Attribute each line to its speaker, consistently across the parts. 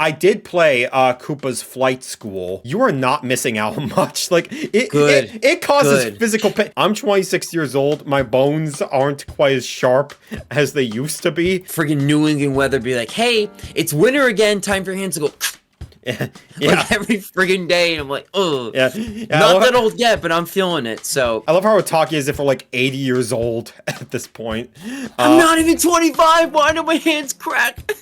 Speaker 1: I did play Koopa's Flight School. You are not missing out much. Like, it causes physical pain. I'm 26 years old. My bones aren't quite as sharp as they used to be.
Speaker 2: Friggin' New England weather be like, hey, it's winter again, time for your hands to go.
Speaker 1: Yeah.
Speaker 2: Like every friggin' day, and I'm like, oh,
Speaker 1: yeah.
Speaker 2: Not that old yet, but I'm feeling it. So
Speaker 1: I love how we're talking as if we're like 80 years old at this point.
Speaker 2: I'm not even 25. Why do my hands crack?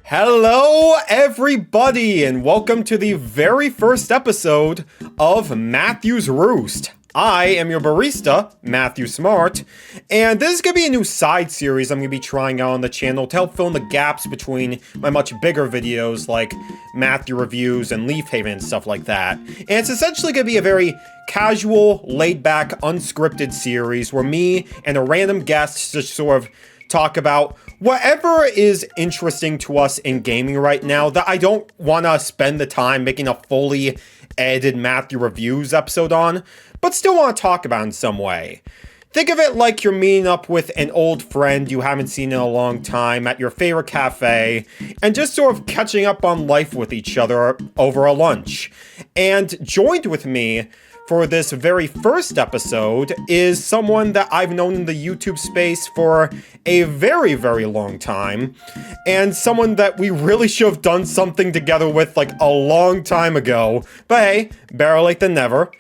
Speaker 1: Hello, everybody, and welcome to the very first episode of Matthew's Roost. I am your barista, Matthew Smart, and this is going to be a new side series I'm going to be trying out on the channel to help fill in the gaps between my much bigger videos like Matthew Reviews and Leaf Haven and stuff like that. And it's essentially going to be a very casual, laid-back, unscripted series where me and a random guest just sort of talk about whatever is interesting to us in gaming right now that I don't want to spend the time making a fully edited Matthew Reviews episode on, but still want to talk about in some way. Think of it like you're meeting up with an old friend you haven't seen in a long time at your favorite cafe, and just sort of catching up on life with each other over a lunch. And joined with me for this very first episode is someone that I've known in the YouTube space for a very, very long time, and someone that we really should have done something together with like a long time ago, but hey, better late than never.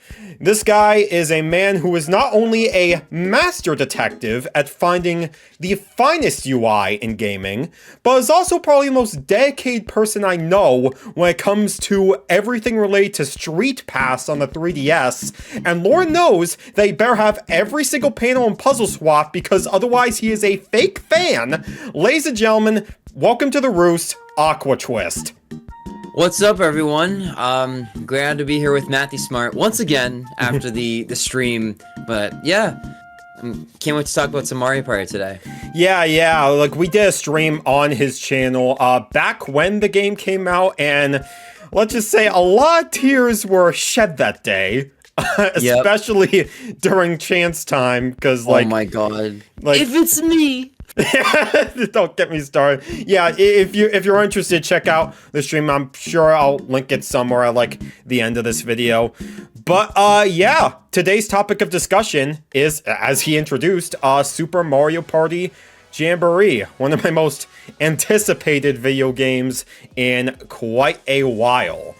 Speaker 1: This guy is a man who is not only a master detective at finding the finest UI in gaming, but is also probably the most dedicated person I know when it comes to everything related to Street Pass on the 3DS, and Lord knows that he better have every single panel in Puzzle Swap because otherwise he is a fake fan. Ladies and gentlemen, welcome to the Roost, AquaTwist.
Speaker 2: What's up, everyone? Glad to be here with Matthew Smart once again after the stream. But yeah, can't wait to talk about some Mario Party today.
Speaker 1: Yeah, like we did a stream on his channel back when the game came out, and let's just say a lot of tears were shed that day. Especially during chance time, because like,
Speaker 2: oh my god,
Speaker 1: like,
Speaker 2: if it's me.
Speaker 1: Don't get me started. Yeah, if you're interested, check out the stream. I'm sure I'll link it somewhere at like the end of this video. But yeah, today's topic of discussion is, as he introduced, Super Mario Party Jamboree, one of my most anticipated video games in quite a while.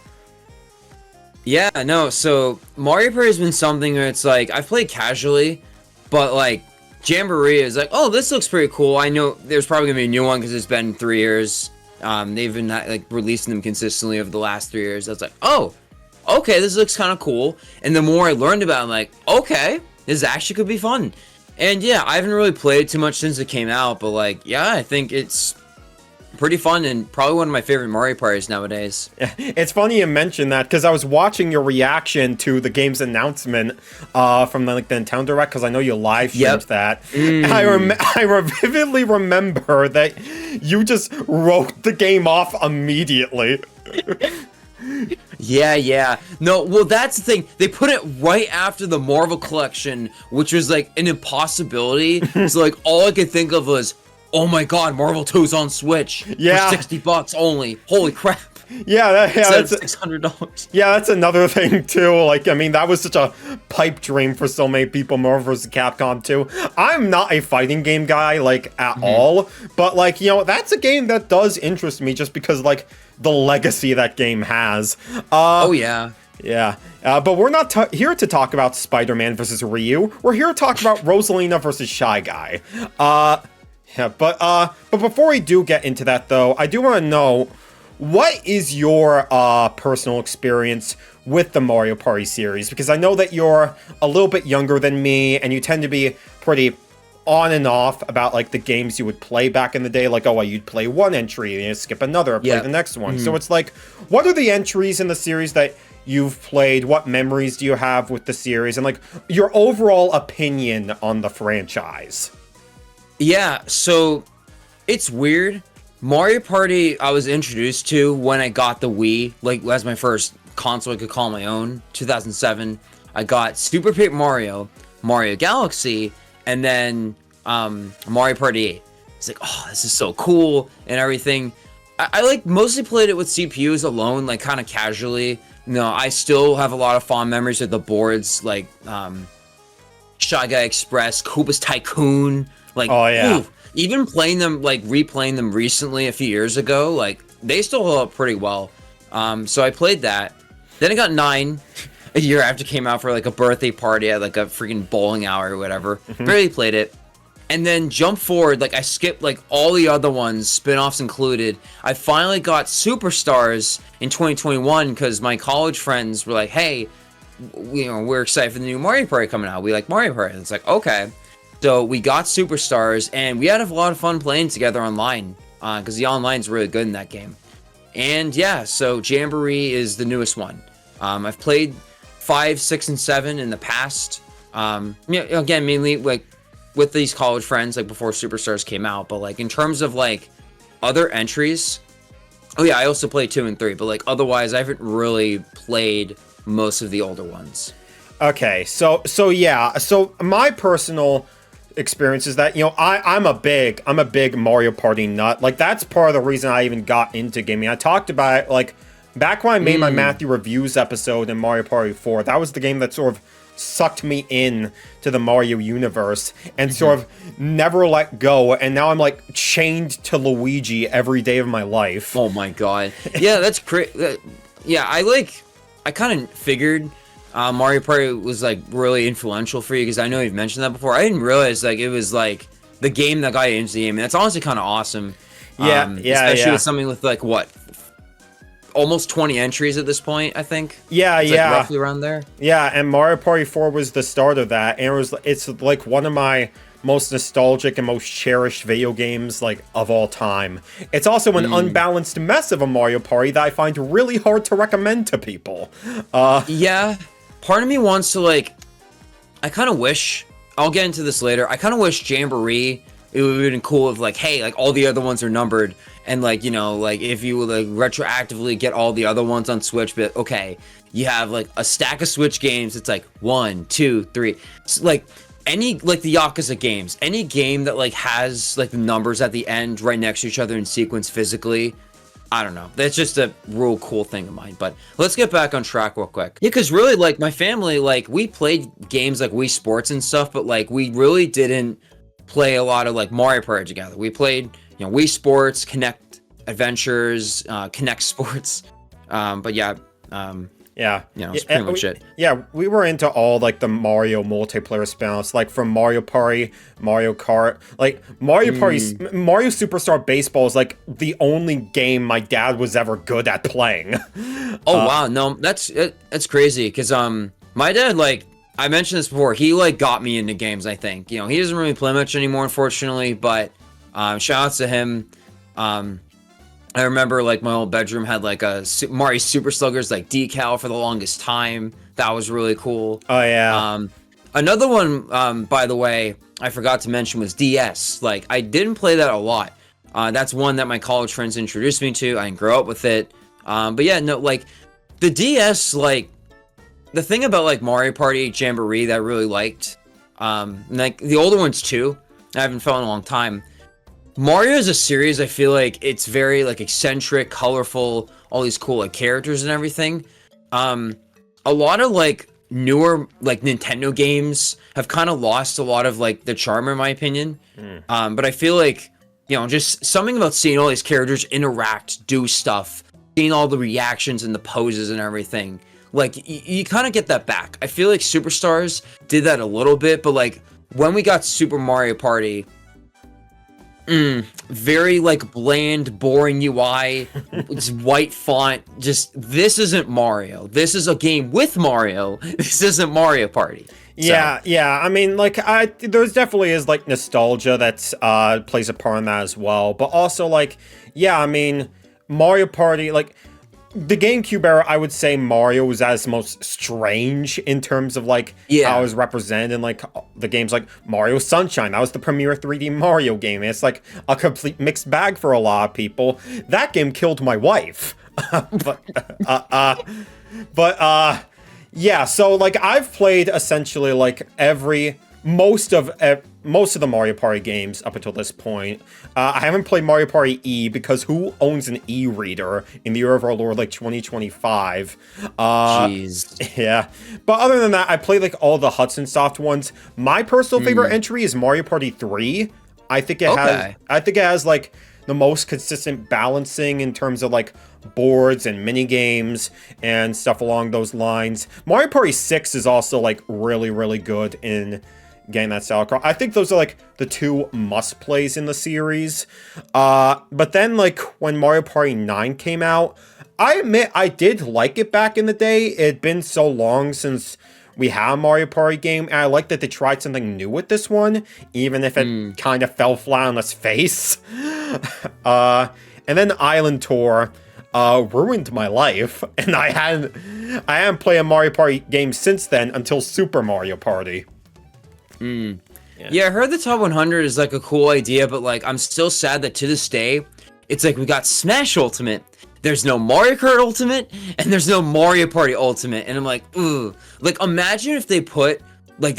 Speaker 2: Yeah, no, so Mario Party has been something where it's like I've played casually, but like Jamboree is like, oh, this looks pretty cool. I know there's probably gonna be a new one because it's been 3 years. They've been like releasing them consistently over the last 3 years. I was like, oh, okay, this looks kind of cool. And the more I learned about it, I'm like, okay, this actually could be fun. And yeah, I haven't really played too much since it came out, but like, yeah, I think it's pretty fun and probably one of my favorite Mario parties nowadays.
Speaker 1: It's funny you mention that because I was watching your reaction to the game's announcement from the Nintendo Direct, because I know you live streamed that. And I vividly remember that you just wrote the game off immediately.
Speaker 2: Yeah. No, well, that's the thing. They put it right after the Marvel Collection, which was like an impossibility. So like all I could think of was, oh my god, Marvel 2's on Switch for $60 only. Holy crap.
Speaker 1: That's
Speaker 2: $600.
Speaker 1: Yeah, that's another thing too. Like, I mean, that was such a pipe dream for so many people, Marvel vs. Capcom 2. I'm not a fighting game guy, like, at all. But, like, you know, that's a game that does interest me just because, like, the legacy that game has.
Speaker 2: Oh, yeah.
Speaker 1: Yeah, but we're not here to talk about Spider-Man versus Ryu. We're here to talk about Rosalina versus Shy Guy. Yeah, but before we do get into that, though, I do want to know, what is your personal experience with the Mario Party series? Because I know that you're a little bit younger than me, and you tend to be pretty on and off about, like, the games you would play back in the day. Like, oh, well, you'd play one entry, and you'd skip another, play the next one. So it's like, what are the entries in the series that you've played? What memories do you have with the series? And, like, your overall opinion on the franchise?
Speaker 2: Yeah, so it's weird. Mario Party I was introduced to when I got the Wii, like as my first console I could call my own, 2007. I got Super Paper Mario, Mario Galaxy, and then Mario Party 8. It's like, oh, this is so cool and everything. I like mostly played it with CPUs alone, like kind of casually. I still have a lot of fond memories of the boards, like Shy Guy Express, Koopa's Tycoon. Like,
Speaker 1: Oh, yeah.
Speaker 2: ooh, even playing them, like replaying them recently a few years ago, like they still hold up pretty well. So I played that. Then I got 9 a year after it came out for like a birthday party at like a freaking bowling alley or whatever. Barely played it. And then jump forward, like I skipped like all the other ones, spin-offs included. I finally got Superstars in 2021 because my college friends were like, hey, we're excited for the new Mario Party coming out. We like Mario Party. And it's like, okay. So we got Superstars and we had a lot of fun playing together online because the online's really good in that game. And yeah, so Jamboree is the newest one. I've played 5, 6, and 7 in the past. Again, mainly like with these college friends, like before Superstars came out. But like in terms of like other entries, oh yeah, I also played 2 and 3. But like otherwise, I haven't really played most of the older ones.
Speaker 1: Okay, so yeah, so my personal experience is that I'm a big Mario Party nut. Like that's part of the reason I even got into gaming. I talked about it, like back when I made my Matthew reviews episode in Mario Party 4. That was the game that sort of sucked me in to the Mario universe and sort of never let go, and now I'm like chained to Luigi every day of my life.
Speaker 2: Oh my god. Yeah, that's crazy. Yeah, I kind of figured Mario Party was like really influential for you because I know you've mentioned that before. I didn't realize like it was like the game that got you into the game. And that's honestly kind of awesome. Especially with something with like what, almost 20 entries at this point, I think.
Speaker 1: Yeah,
Speaker 2: it's like roughly around there.
Speaker 1: Yeah, and Mario Party 4 was the start of that, and it's like one of my most nostalgic and most cherished video games like of all time. It's also an unbalanced mess of a Mario Party that I find really hard to recommend to people.
Speaker 2: Yeah, part of me wants to like, I kind of wish, I'll get into this later, I kind of wish Jamboree, it would have been cool if like, hey, like all the other ones are numbered. And like, like if you would like retroactively get all the other ones on Switch, but okay, you have like a stack of Switch games. It's like 1, 2, 3. So, like any, like the Yakuza games, any game that like has like the numbers at the end right next to each other in sequence physically. I don't know. That's just a real cool thing of mine. But let's get back on track real quick. Yeah, because really like my family, like we played games like Wii Sports and stuff, but like we really didn't play a lot of like Mario Party together. We played Wii Sports, Connect Adventures, Connect Sports. But yeah, that's pretty much it.
Speaker 1: Yeah, we were into all like the Mario multiplayer spin-offs, like from Mario Party, Mario Kart, like Mario Party, Mario Superstar Baseball is like the only game my dad was ever good at playing.
Speaker 2: Oh wow, no, that's crazy because my dad, like I mentioned this before, he like got me into games. I think he doesn't really play much anymore, unfortunately, but shout outs to him. I remember like my old bedroom had like a Mario Super Sluggers like decal for the longest time. That was really cool.
Speaker 1: Oh yeah.
Speaker 2: Another one, by the way, I forgot to mention was DS. Like I didn't play that a lot. That's one that my college friends introduced me to. I didn't grow up with it. But yeah, no, like the DS, like the thing about like Mario Party Jamboree that I really liked, like the older ones too, I haven't felt in a long time. Mario is a series, I feel like it's very like eccentric, colorful, all these cool like characters and everything. A lot of like newer like Nintendo games have kind of lost a lot of like the charm in my opinion. But I feel like, just something about seeing all these characters interact, do stuff, seeing all the reactions and the poses and everything. Like you kind of get that back. I feel like Superstars did that a little bit, but like when we got Super Mario Party, very like bland, boring UI. It's white font. Just this isn't Mario. This is a game with Mario. This isn't Mario Party.
Speaker 1: Yeah. I mean, like, there's definitely is like nostalgia that's plays a part in that as well. But also, like, yeah, I mean, Mario Party, like, the GameCube era, I would say Mario was as most strange in terms of like how it was represented in like the games like Mario Sunshine. That was the premier 3D Mario game. It's like a complete mixed bag for a lot of people. That game killed my wife. Yeah, so like I've played essentially like every most of the Mario Party games up until this point. I haven't played Mario Party E because who owns an e-reader in the year of our Lord like 2025?
Speaker 2: Jeez.
Speaker 1: Yeah. But other than that, I played like all the Hudson Soft ones. My personal favorite entry is Mario Party 3. I think it has like the most consistent balancing in terms of like boards and mini games and stuff along those lines. Mario Party 6 is also like really, really good in getting that style across. I think those are like the two must plays in the series. But then like when Mario Party 9 came out, I admit I did like it back in the day. It'd been so long since we had a Mario Party game, and I like that they tried something new with this one, even if it kind of fell flat on its face. And then Island Tour ruined my life, and I haven't played a Mario Party game since then until Super Mario Party.
Speaker 2: Yeah, I heard the top 100 is like a cool idea, but like I'm still sad that to this day, it's like we got Smash Ultimate. There's no Mario Kart Ultimate, and there's no Mario Party Ultimate. And I'm like, ooh. Like, imagine if they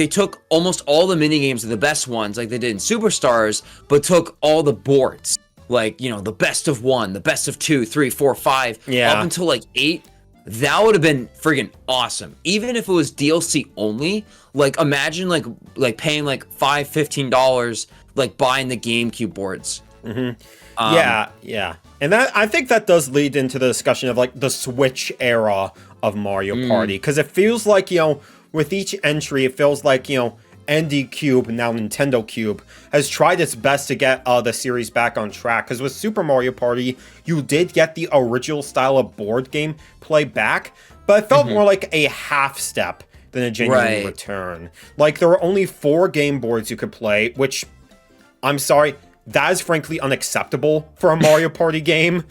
Speaker 2: took almost all the minigames of the best ones, like they did in Superstars, but took all the boards. Like, you know, the best of 1, the best of 2, 3, 4, 5, up until like 8. That would have been friggin' awesome. Even if it was DLC only, like, imagine like paying like $15, like buying the GameCube boards.
Speaker 1: Yeah. And that, I think that does lead into the discussion of like the Switch era of Mario Party, because it feels like, you know, with each entry, it feels like, you know, ND Cube, now Nintendo Cube, has tried its best to get the series back on track. Because with Super Mario Party, you did get the original style of board game play back, but it felt more like a half step than a genuine return. Like, there were only 4 game boards you could play, which, I'm sorry, that is frankly unacceptable for a Mario Party game.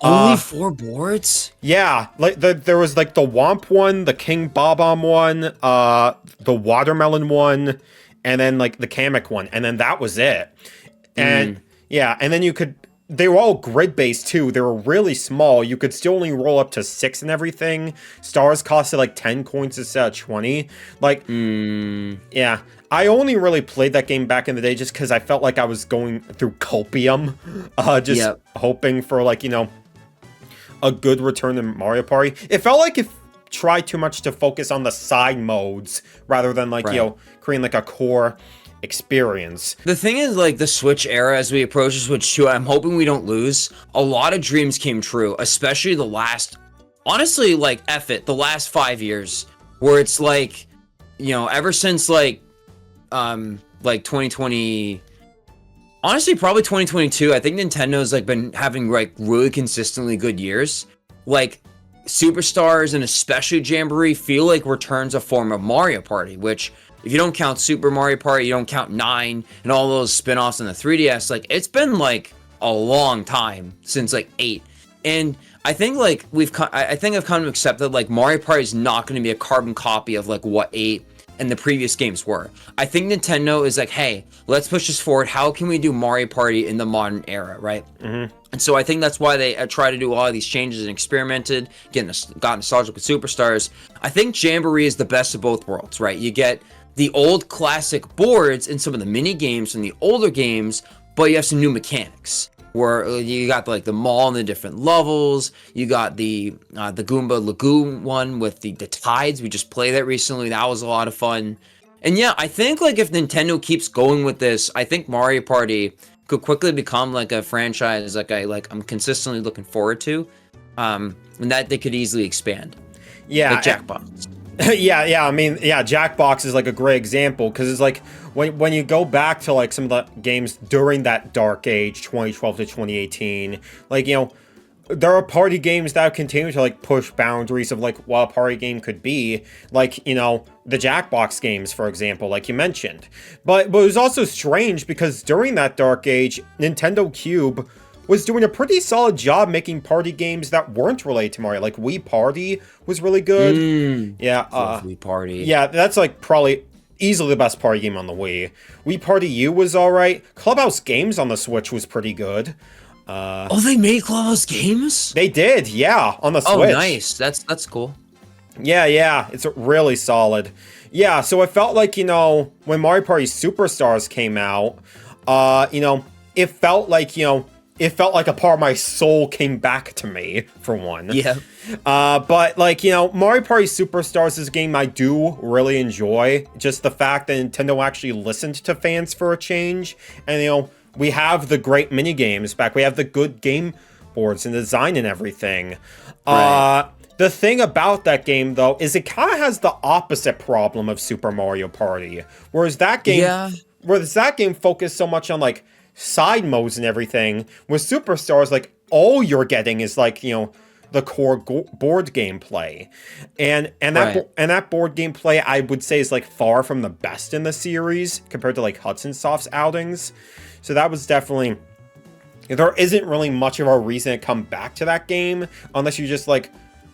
Speaker 2: Only 4 boards?
Speaker 1: Yeah, like there was like the Womp one, the King Bob-omb one, the Watermelon one, and then like the Kamek one, and then that was it. And yeah, and then they were all grid-based too. They were really small. You could still only roll up to 6 and everything. Stars costed like 10 coins instead of 20. Like, yeah. I only really played that game back in the day just because I felt like I was going through copium. Hoping for like, you know, a good return to Mario Party. It felt like it tried too much to focus on the side modes rather than like, you know, creating like a core experience.
Speaker 2: The thing is, like, the Switch era, as we approach the Switch 2, I'm hoping we don't lose. A lot of dreams came true, especially the last, honestly, like, the last 5 years, where it's like, you know, ever since like 2020, honestly, probably 2022, I think Nintendo's like been having like really consistently good years. Like, Superstars and especially Jamboree feel like returns a form of Mario Party, which, if you don't count Super Mario Party, you don't count 9 and all those spin-offs on the 3DS, like, it's been like a long time since like 8. And I think like I think I've kind of accepted like Mario Party is not going to be a carbon copy of like what 8 and the previous games were. I think Nintendo is like, hey, let's push this forward. How can we do Mario Party in the modern era, right? And so I think that's why they try to do all of these changes and experimented, got nostalgic with Superstars. I think Jamboree is the best of both worlds, right? You get the old classic boards and some of the mini games from the older games, but you have some new mechanics. Where you got like the mall and the different levels. You got the Goomba Lagoon one with the tides. We just played that recently. That was a lot of fun. And yeah, I think like if Nintendo keeps going with this, I think Mario Party could quickly become like a franchise I'm consistently looking forward to. And that they could easily expand.
Speaker 1: Yeah.
Speaker 2: Like Jackbox.
Speaker 1: Yeah. I mean, yeah, Jackbox is like a great example because it's like when you go back to like some of the games during that dark age, 2012 to 2018, like, you know, there are party games that continue to like push boundaries of like what a party game could be, like, you know, the Jackbox games, for example, like you mentioned. But it was also strange because during that dark age, Nintendo Cube was doing a pretty solid job making party games that weren't related to Mario. Like Wii Party was really good. Yeah,
Speaker 2: Wii Party.
Speaker 1: Yeah, that's like probably easily the best party game on the Wii. Wii Party U was alright. Clubhouse Games on the Switch was pretty good.
Speaker 2: They made Clubhouse Games?
Speaker 1: They did, yeah, on the Switch.
Speaker 2: Oh, nice. That's cool.
Speaker 1: Yeah, it's really solid. Yeah, so it felt like, when Mario Party Superstars came out, it felt like, it felt like a part of my soul came back to me, for one.
Speaker 2: Yeah.
Speaker 1: But, like, Mario Party Superstars is a game I do really enjoy. Just the fact that Nintendo actually listened to fans for a change. And, we have the great minigames back. We have the good game boards and design and everything.
Speaker 2: Right.
Speaker 1: The thing about that game, though, is it kind of has the opposite problem of Super Mario Party. Whereas that game focused so much on, like, side modes and everything, with Superstars, like, all you're getting is, like, the core board gameplay. And that board gameplay, I would say, is, like, far from the best in the series compared to, like, Hudson Soft's outings. So that was definitely... There isn't really much of a reason to come back to that game unless you just, like,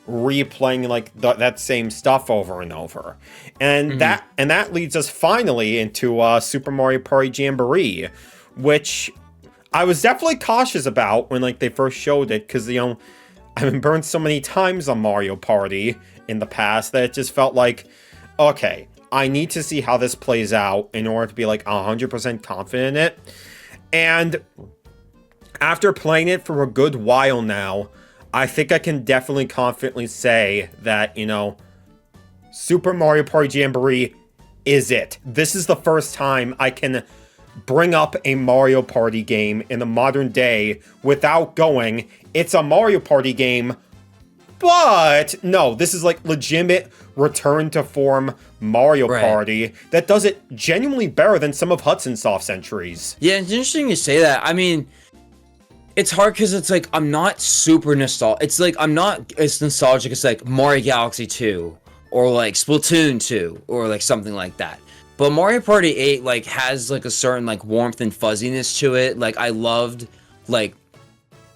Speaker 1: replaying like that same stuff over and over. And that leads us finally into Super Mario Party Jamboree, which I was definitely cautious about when like they first showed it, because I've been burned so many times on Mario Party in the past that it just felt like, okay, I need to see how this plays out in order to be like 100% confident in it. And after playing it for a good while now, I think I can definitely confidently say that, Super Mario Party Jamboree is it. This is the first time I can bring up a Mario Party game in the modern day without going, it's a Mario Party game, but no, this is like legitimate return to form Mario Party that does it genuinely better than some of Hudson Soft's entries.
Speaker 2: Yeah, it's interesting you say that. I mean, it's hard because it's like, I'm not super nostalgic. It's like, I'm not as nostalgic as like Mario Galaxy 2 or like Splatoon 2 or like something like that. But Mario Party 8 like has like a certain like warmth and fuzziness to it. Like I loved, like,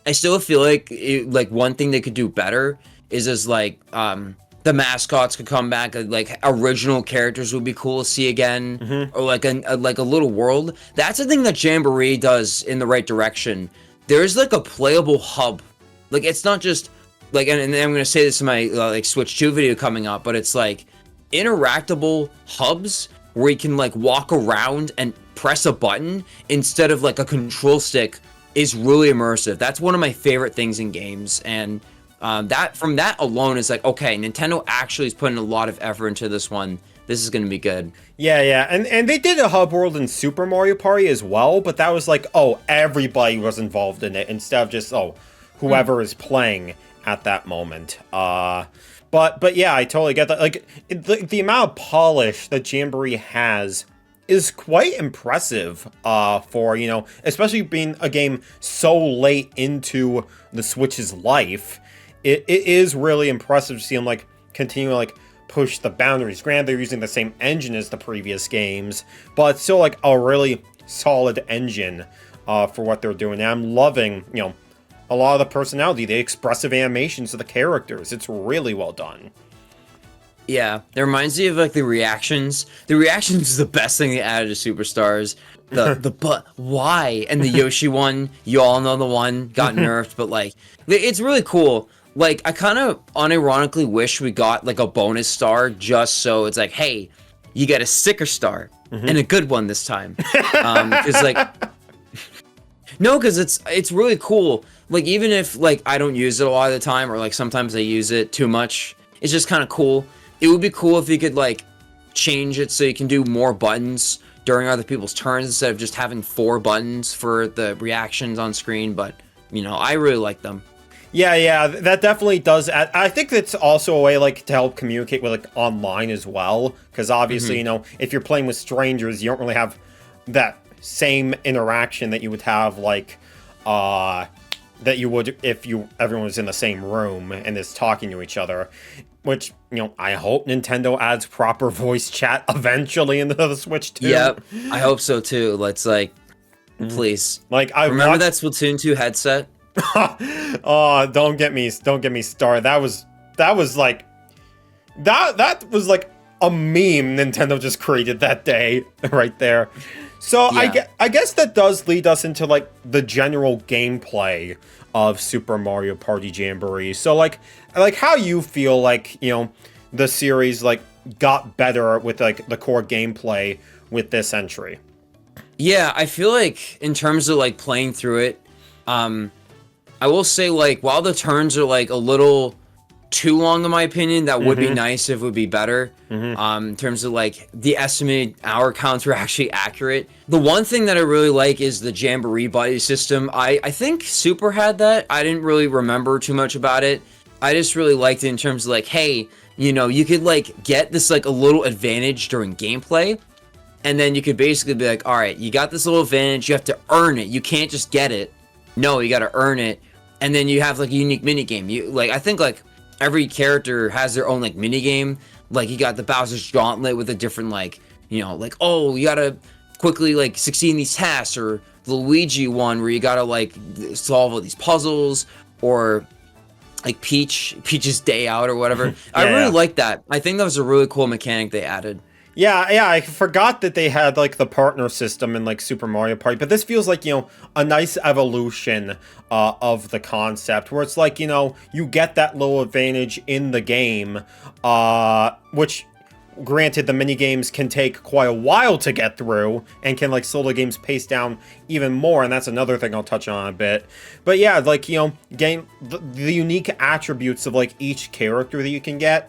Speaker 2: I still feel like like one thing they could do better is as like the mascots could come back, like original characters would be cool to see again, or like a little world. That's the thing that Jamboree does in the right direction. There's like a playable hub. Like it's not just like, and I'm gonna say this in my like Switch 2 video coming up, but it's like interactable hubs where you can like walk around and press a button instead of like a control stick is really immersive. That's one of my favorite things in games, and that from that alone is like, okay, Nintendo actually is putting a lot of effort into this one. This is gonna be good.
Speaker 1: Yeah, and they did a hub world in Super Mario Party as well, but that was like, oh, everybody was involved in it instead of just, oh, whoever is playing at that moment. But yeah, I totally get that. Like, the amount of polish that Jamboree has is quite impressive for, especially being a game so late into the Switch's life. It is really impressive to see them, like, continue to, like, push the boundaries. Granted, they're using the same engine as the previous games, but it's still, like, a really solid engine for what they're doing. And I'm loving, a lot of the personality, the expressive animations of the characters. It's really well done.
Speaker 2: Yeah, it reminds me of like the reactions. The reactions is the best thing they added to Superstars. The but why? And the Yoshi one, you all know the one got nerfed, but like it's really cool. Like I kind of unironically wish we got like a bonus star just so it's like, hey, you get a sticker star and a good one this time. It's like no, because it's really cool. Like even if like I don't use it a lot of the time, or like sometimes I use it too much, it's just kind of cool. It would be cool if you could like change it so you can do more buttons during other people's turns instead of just having 4 buttons for the reactions on screen. But I really like them.
Speaker 1: Yeah, that definitely does. I think that's also a way like to help communicate with like online as well, because obviously if you're playing with strangers, you don't really have that same interaction that you would have like that you would if everyone was in the same room and is talking to each other. Which, I hope Nintendo adds proper voice chat eventually into the Switch too.
Speaker 2: Yep, I hope so too. Let's please.
Speaker 1: Like I
Speaker 2: remember that Splatoon 2 headset.
Speaker 1: Oh, don't get me started. That was like that was like a meme Nintendo just created that day right there. So yeah. I guess that does lead us into like the general gameplay of Super Mario Party Jamboree. So like how you feel like, the series like got better with like the core gameplay with this entry.
Speaker 2: Yeah, I feel like in terms of like playing through it, I will say like while the turns are like a little too long in my opinion, that would be nice if it would be better. In terms of like the estimated hour counts were actually accurate. The one thing that I really like is the Jamboree buddy system. I think Super had that. I didn't really remember too much about it. I just really liked it in terms of like, hey, you know, you could like get this like a little advantage during gameplay. And then you could basically be like, all right, you got this little advantage. You have to earn it. You can't just get it. No, you got to earn it. And then you have like a unique mini game. You like, I think like every character has their own like mini game. Like you got the Bowser's Gauntlet with a different like, you know, like, oh, you got to quickly like succeed in these tasks, or the Luigi one where you got to like solve all these puzzles, or like Peach's Day Out or whatever. I really like that. I think that was a really cool mechanic they added.
Speaker 1: Yeah, I forgot that they had, like, the partner system in, like, Super Mario Party, but this feels like, you know, a nice evolution of the concept, where it's like, you know, you get that little advantage in the game, which, granted, the minigames can take quite a while to get through, and can, like, slow the game's pace down even more, and that's another thing I'll touch on a bit. But yeah, like, you know, the unique attributes of, like, each character that you can get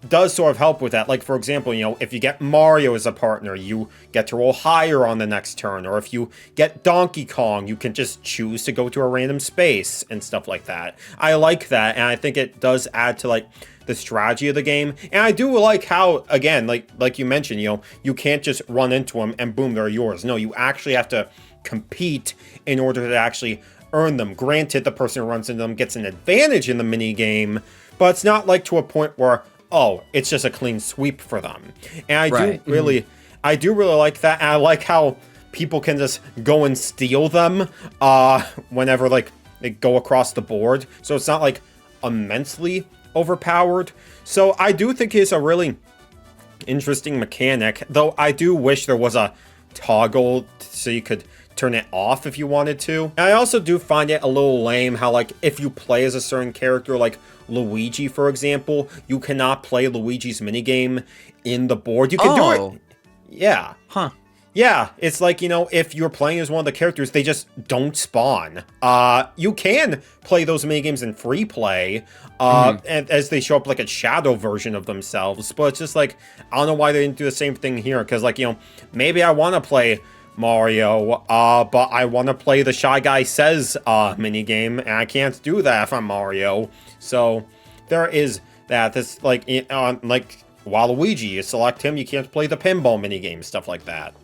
Speaker 1: does sort of help with that. Like, for example, you know, if you get Mario as a partner, you get to roll higher on the next turn. Or if you get Donkey Kong, you can just choose to go to a random space and stuff like that. I like that, and I think it does add to, like, the strategy of the game. And I do like how, again, like you mentioned, you know, you can't just run into them and boom, they're yours. No, you actually have to compete in order to actually earn them. Granted, the person who runs into them gets an advantage in the mini game, but it's not like to a point where, oh, it's just a clean sweep for them. And I do really like that. And I like how people can just go and steal them whenever like they go across the board. So it's not like immensely overpowered. So I do think it's a really interesting mechanic, though I do wish there was a toggle so you could turn it off if you wanted to. And I also do find it a little lame how, like, if you play as a certain character, like Luigi, for example, you cannot play Luigi's minigame in the board. You can do it. Yeah.
Speaker 2: Huh.
Speaker 1: Yeah, it's like, you know, if you're playing as one of the characters, they just don't spawn. You can play those minigames in free play, and as they show up like a shadow version of themselves, but it's just like, I don't know why they didn't do the same thing here, because, like, you know, maybe I want to play Mario, but I want to play the Shy Guy Says minigame, and I can't do that if I'm Mario. So there is that. This like Waluigi, you select him, you can't play the pinball minigame, stuff like that.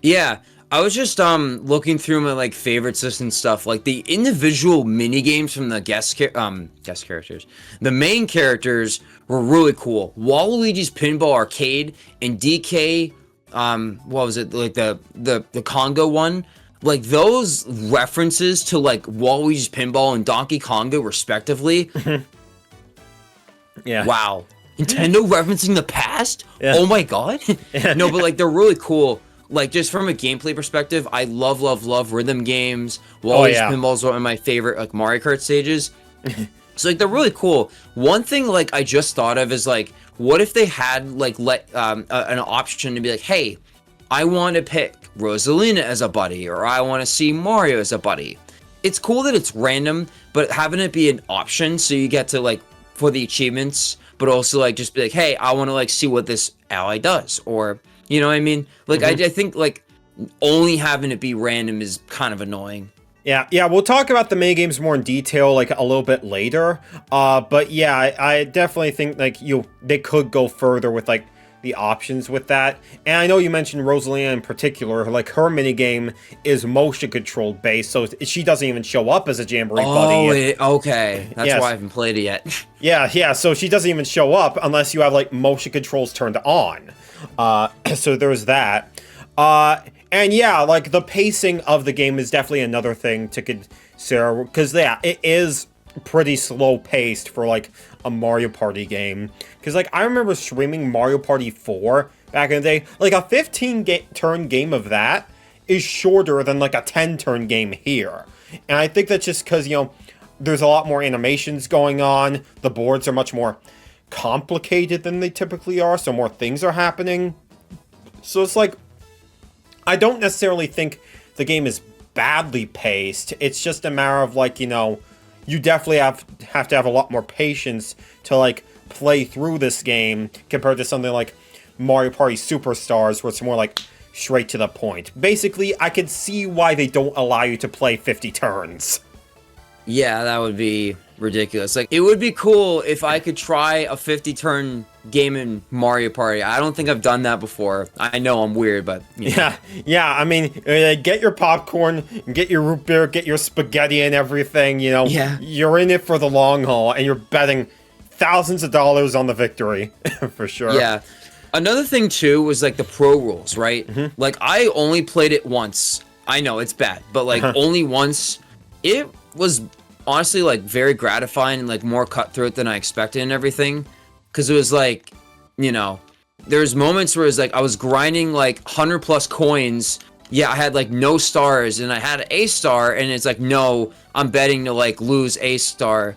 Speaker 2: Yeah, I was just looking through my like favorites list and stuff. Like the individual mini games from the guest characters, the main characters were really cool. Waluigi's Pinball Arcade and DK, what was it, like the Congo one? Like those references to like Waluigi's Pinball and Donkey Konga respectively.
Speaker 1: Yeah.
Speaker 2: Wow. Nintendo referencing the past?
Speaker 1: Yeah.
Speaker 2: Oh my god. No, but like they're really cool. Like, just from a gameplay perspective, I love rhythm games. Waluigi's Pinball's one of my favorite, like, Mario Kart stages. So, like, they're really cool. One thing, like, I just thought of is, like, what if they had, like, an option to be like, hey, I want to pick Rosalina as a buddy, or I want to see Mario as a buddy. It's cool that it's random, but having it be an option so you get to, like, for the achievements, but also, like, just be like, hey, I want to, like, see what this ally does, or... You know what I mean? Like, I think, like, only having it be random is kind of annoying.
Speaker 1: Yeah, we'll talk about the minigames more in detail, like, a little bit later. But yeah, I definitely think, like, they could go further with, like, the options with that. And I know you mentioned Rosalina in particular. Like, her minigame is motion controlled based, so she doesn't even show up as a Jamboree buddy.
Speaker 2: Okay. That's why I haven't played it yet.
Speaker 1: Yeah, so she doesn't even show up unless you have, like, motion controls turned on. So there's that. And yeah, like, the pacing of the game is definitely another thing to consider, because, yeah, it is pretty slow paced for, like, a Mario Party game. Because, like, I remember streaming Mario Party 4 back in the day. Like, a 15-turn game of that is shorter than, like, a 10-turn game here. And I think that's just because, you know, there's a lot more animations going on. The boards are much more complicated than they typically are, so more things are happening. So it's like, I don't necessarily think the game is badly paced. It's just a matter of like, you know, you definitely have to have a lot more patience to like play through this game compared to something like Mario Party Superstars, where it's more like straight to the point. Basically, I can see why they don't allow you to play 50 turns.
Speaker 2: Yeah, that would be ridiculous. Like, it would be cool if I could try a 50-turn game in Mario Party. I don't think I've done that before. I know I'm weird, but you know.
Speaker 1: Yeah. I mean, get your popcorn, get your root beer, get your spaghetti and everything. You know, you're in it for the long haul, and you're betting thousands of dollars on the victory for sure.
Speaker 2: Yeah. Another thing too was like the pro rules, right?
Speaker 1: Mm-hmm.
Speaker 2: Like, I only played it once. I know it's bad, but like only once. It was honestly like very gratifying and like more cutthroat than I expected and everything, because it was like, you know, there's moments where it's like I was grinding like 100+ coins. Yeah, I had like no stars, and I had a star, and it's like, no, I'm betting to like lose a star,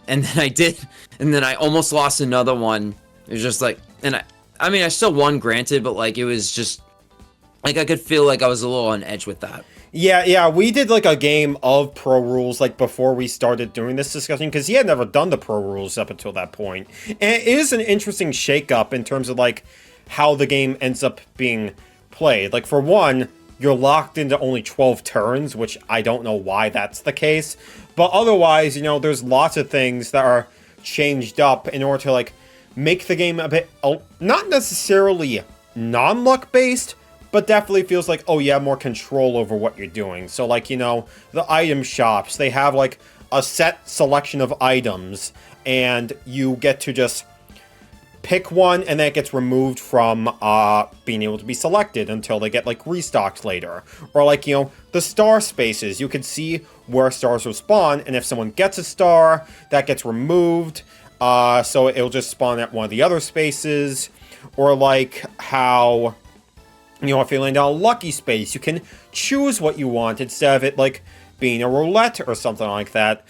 Speaker 2: and then I did, and then I almost lost another one. It was just like, and I mean, I still won, granted, but like it was just like I could feel like I was a little on edge with that.
Speaker 1: Yeah, we did like a game of pro rules like before we started doing this discussion, because he had never done the pro rules up until that point. And it is an interesting shakeup in terms of like how the game ends up being played. Like, for one, you're locked into only 12 turns, which I don't know why that's the case. But otherwise, you know, there's lots of things that are changed up in order to like make the game a bit, not necessarily non-luck based, but definitely feels like, oh, you have more control over what you're doing. So, like, you know, the item shops, they have, like, a set selection of items, and you get to just pick one, and then it gets removed from being able to be selected until they get, like, restocked later. Or, like, you know, the star spaces, you can see where stars will spawn, and if someone gets a star, that gets removed, so it'll just spawn at one of the other spaces. Or, like, how, you know, if you land on a lucky space, you can choose what you want instead of it, like, being a roulette or something like that.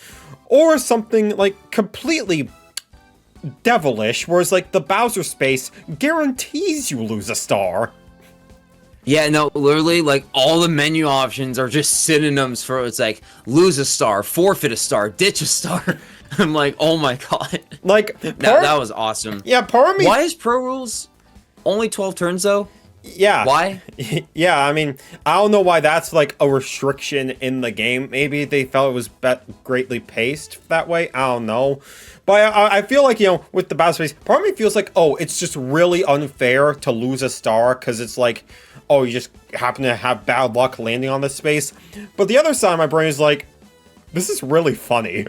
Speaker 1: Or something, like, completely devilish, whereas, like, the Bowser space guarantees you lose a star.
Speaker 2: Yeah, no, literally, like, all the menu options are just synonyms for, it's like, lose a star, forfeit a star, ditch a star. I'm like, oh my god.
Speaker 1: Like,
Speaker 2: that was awesome.
Speaker 1: Yeah, part of me...
Speaker 2: Why is Pro Rules only 12 turns, though?
Speaker 1: Yeah.
Speaker 2: Why?
Speaker 1: Yeah, I mean, I don't know why that's like a restriction in the game. Maybe they felt it was greatly paced that way. I don't know. But I feel like, you know, with the battle space, part of me feels like, oh, it's just really unfair to lose a star because it's like, oh, you just happen to have bad luck landing on this space. But the other side of my brain is like, this is really funny.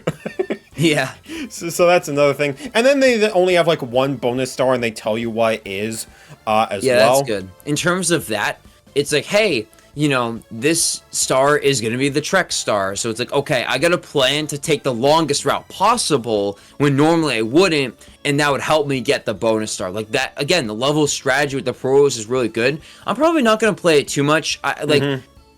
Speaker 2: Yeah.
Speaker 1: So that's another thing. And then they only have like one bonus star and they tell you what it is as well.
Speaker 2: Yeah, that's good. In terms of that, it's like, hey, you know, this star is going to be the Trek star. So it's like, okay, I got to plan to take the longest route possible when normally I wouldn't. And that would help me get the bonus star. Like that, again, the level of strategy with the pros is really good. I'm probably not going to play it too much.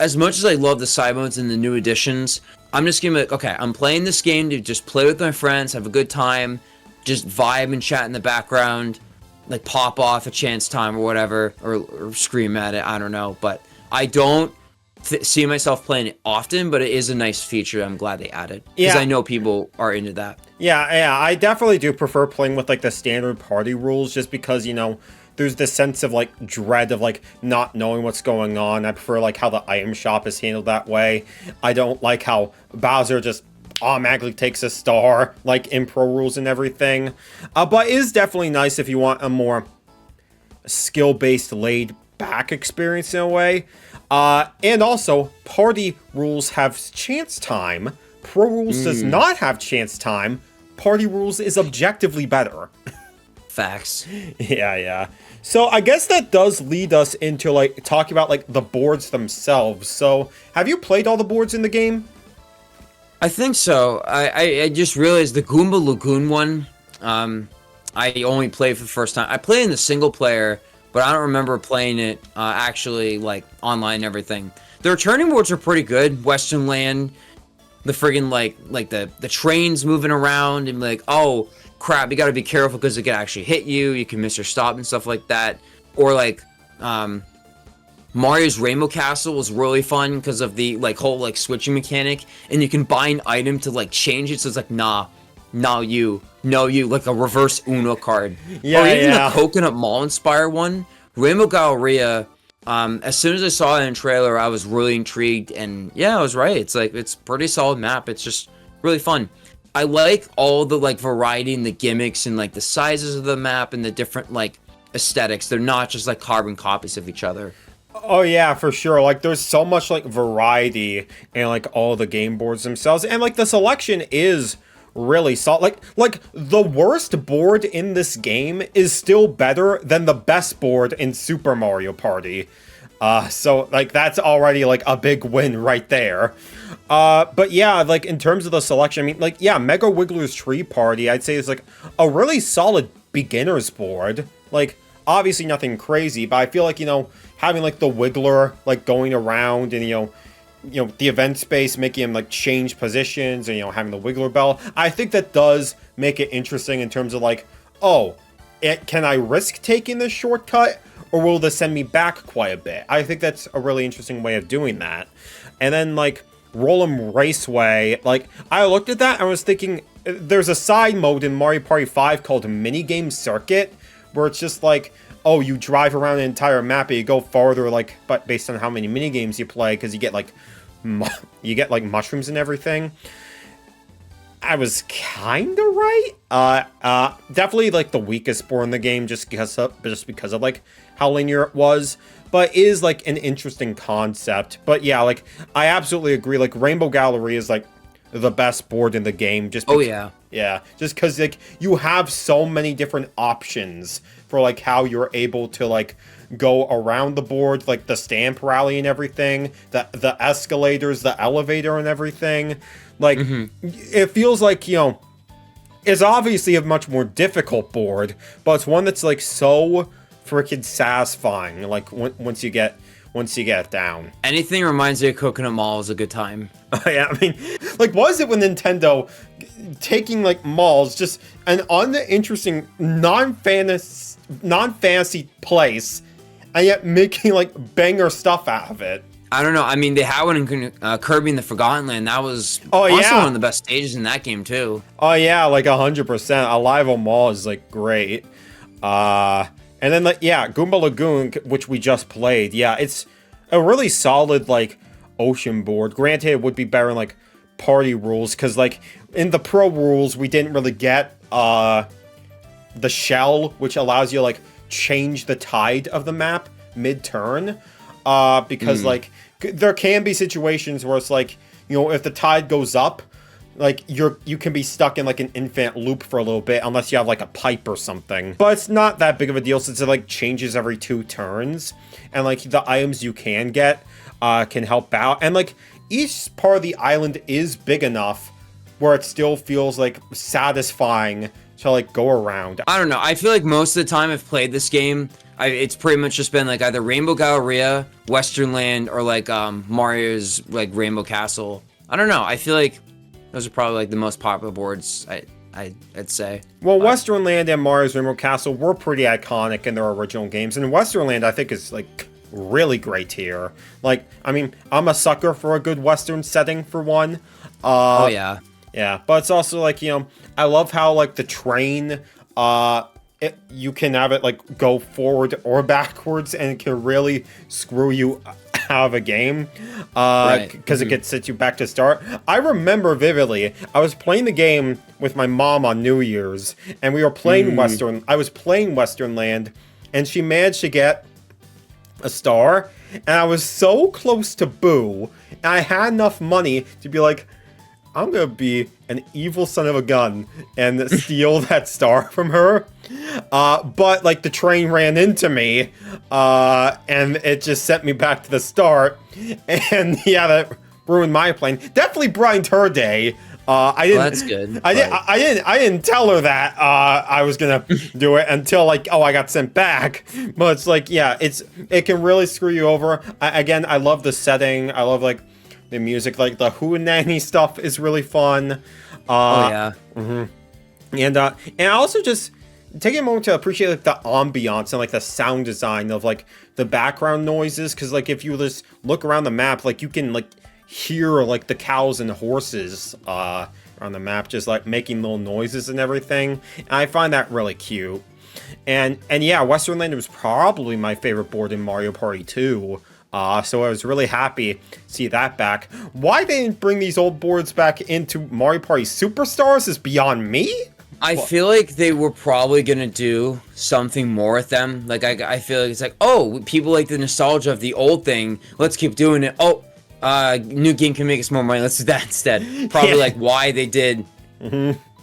Speaker 2: As much as I love the side modes and the new additions, I'm just going to be like, okay, I'm playing this game to just play with my friends, have a good time, just vibe and chat in the background, like pop off a chance time or whatever, or scream at it, I don't know. But I don't see myself playing it often, but it is a nice feature I'm glad they added. Because I know people are into that.
Speaker 1: Yeah, I definitely do prefer playing with like the standard party rules just because, you know, there's this sense of like dread of like not knowing what's going on. I prefer like how the item shop is handled that way. I don't like how Bowser just automatically takes a star like in pro rules and everything. But it is definitely nice if you want a more skill-based laid back experience in a way. And also party rules have chance time. Pro rules does not have chance time. Party rules is objectively better.
Speaker 2: Facts.
Speaker 1: Yeah. So I guess that does lead us into like talking about like the boards themselves. So have you played all the boards in the game?
Speaker 2: I think so. I just realized the Goomba Lagoon one, I only played for the first time. I played in the single player, but I don't remember playing it actually like online and everything. The returning boards are pretty good. Western Land, the friggin' like the trains moving around and like, oh, crap, you gotta be careful because it can actually hit you. You can miss your stop and stuff like that. Or like, Mario's Rainbow Castle was really fun because of the like whole like switching mechanic, and you can buy an item to like change it. So it's like, nah, no you, like a reverse Uno card.
Speaker 1: Yeah,
Speaker 2: or even
Speaker 1: yeah.
Speaker 2: the Coconut Mall inspired one, Rainbow Galleria. As soon as I saw it in trailer, I was really intrigued, and yeah, I was right. It's like, it's pretty solid map. It's just really fun. I like all the like variety and the gimmicks and like the sizes of the map and the different like aesthetics. They're not just like carbon copies of each other.
Speaker 1: Oh yeah, for sure. Like there's so much like variety in like all the game boards themselves, and like the selection is really solid. Like the worst board in this game is still better than the best board in Super Mario Party. So like that's already like a big win right there. But yeah, like in terms of the selection, I mean, like yeah, Mega Wiggler's Tree Party, I'd say is like a really solid beginner's board. Like obviously nothing crazy, but I feel like, you know, having like the Wiggler like going around and you know the event space, making him like change positions, and you know having the Wiggler bell, I think that does make it interesting in terms of like, oh, can I risk taking this shortcut, or will this send me back quite a bit? I think that's a really interesting way of doing that. And then like Roll'em Raceway, like I looked at that and I was thinking, there's a side mode in Mario Party 5 called Minigames Circuit, where it's just like, oh, you drive around an entire map and you go farther, like, but based on how many minigames you play, because you get like mushrooms and everything. I was kind of right. Definitely like the weakest board in the game, just because of like how linear it was, but is like an interesting concept. But yeah, like I absolutely agree. Like Rainbow Gallery is like the best board in the game. Just yeah, just because like you have so many different options for like how you're able to like go around the board, like the stamp rally and everything, the escalators, the elevator and everything. Like it feels like, you know, it's obviously a much more difficult board, but it's one that's like so freaking satisfying. Like once you get it down.
Speaker 2: Anything reminds me of Coconut Mall is a good time.
Speaker 1: Yeah, I mean, like, what is it with Nintendo taking, like, malls, just an uninteresting, non-fantasy place, and yet making, like, banger stuff out of it?
Speaker 2: I don't know. I mean, they had one in Kirby in the Forgotten Land. That was
Speaker 1: also
Speaker 2: one of the best stages in that game, too.
Speaker 1: Oh, yeah, like, 100%. Alive Mall is, like, great. And then, like, yeah, Goomba Lagoon, which we just played. Yeah, it's a really solid, like, ocean board. Granted, it would be better in like party rules, because like in the pro rules we didn't really get the shell, which allows you to like change the tide of the map mid-turn, because like there can be situations where it's like, you know, if the tide goes up, like you can be stuck in like an infinite loop for a little bit unless you have like a pipe or something. But it's not that big of a deal since it like changes every 2 turns, and like the items you can get can help out, and like each part of the island is big enough where it still feels like satisfying to like go around.
Speaker 2: I don't know. I feel like most of the time I've played this game, it's pretty much just been like either Rainbow Galleria, Western Land, or like Mario's like Rainbow Castle. I don't know. I feel like those are probably like the most popular boards, I'd say.
Speaker 1: Well, Western Land and Mario's Rainbow Castle were pretty iconic in their original games, and Western Land I think is like really great here. Like, I mean, I'm a sucker for a good Western setting for one.
Speaker 2: Oh yeah.
Speaker 1: Yeah, but it's also like, you know, I love how like the train, you can have it like go forward or backwards, and it can really screw you out of a game, because it sets you back to start. I remember vividly, I was playing the game with my mom on New Year's, and we were playing I was playing Western Land, and she managed to get a star, and I was so close to Boo, and I had enough money to be like, I'm gonna be an evil son of a gun and steal that star from her. But like the train ran into me, and it just sent me back to the start. And yeah, that ruined my plane. Definitely brightened her day. I didn't.
Speaker 2: Well, that's good.
Speaker 1: I didn't tell her that I was gonna do it until like, oh, I got sent back. But it's like, yeah, it can really screw you over. Again, I love the setting. I love like the music, like the hootenanny stuff is really fun.
Speaker 2: Oh yeah.
Speaker 1: And also just taking a moment to appreciate like the ambiance and like the sound design of like the background noises, because like if you just look around the map, like you can like hear like the cows and horses on the map just like making little noises and everything. And I find that really cute. And yeah, Western Land was probably my favorite board in Mario Party 2. So I was really happy to see that back. Why they didn't bring these old boards back into Mario Party Superstars is beyond me.
Speaker 2: I feel like they were probably gonna do something more with them. Like I feel like it's like, oh, people like the nostalgia of the old thing. Let's keep doing it. Oh, new game can make us more money. Let's do that instead. Probably like why they did.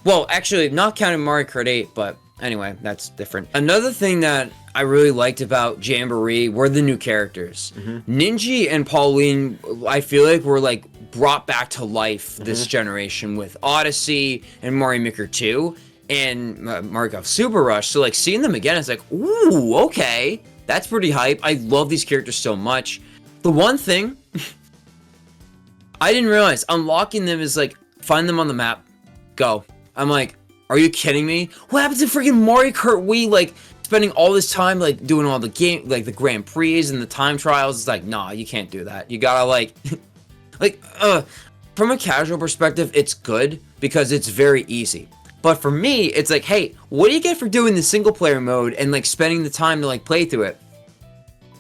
Speaker 2: Well, actually, not counting Mario Kart 8, but anyway, that's different. Another thing that I really liked about Jamboree were the new characters. Ninja and Pauline, I feel like were like brought back to life this generation with Odyssey and Mario Maker 2 and Mario Golf Super Rush. So like seeing them again, it's like, ooh, okay, that's pretty hype. I love these characters so much. The one thing I didn't realize, unlocking them is like, find them on the map, go. I'm like, are you kidding me? What happened to freaking Mario Kart Wii? Like, spending all this time, like, doing all the game, like, the Grand Prix and the time trials. It's like, nah, you can't do that. You gotta, like, from a casual perspective, it's good because it's very easy. But for me, it's like, hey, what do you get for doing the single player mode and, like, spending the time to, like, play through it?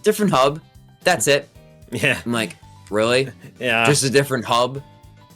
Speaker 2: Different hub. That's it.
Speaker 1: Yeah.
Speaker 2: I'm like, really?
Speaker 1: Yeah.
Speaker 2: Just a different hub?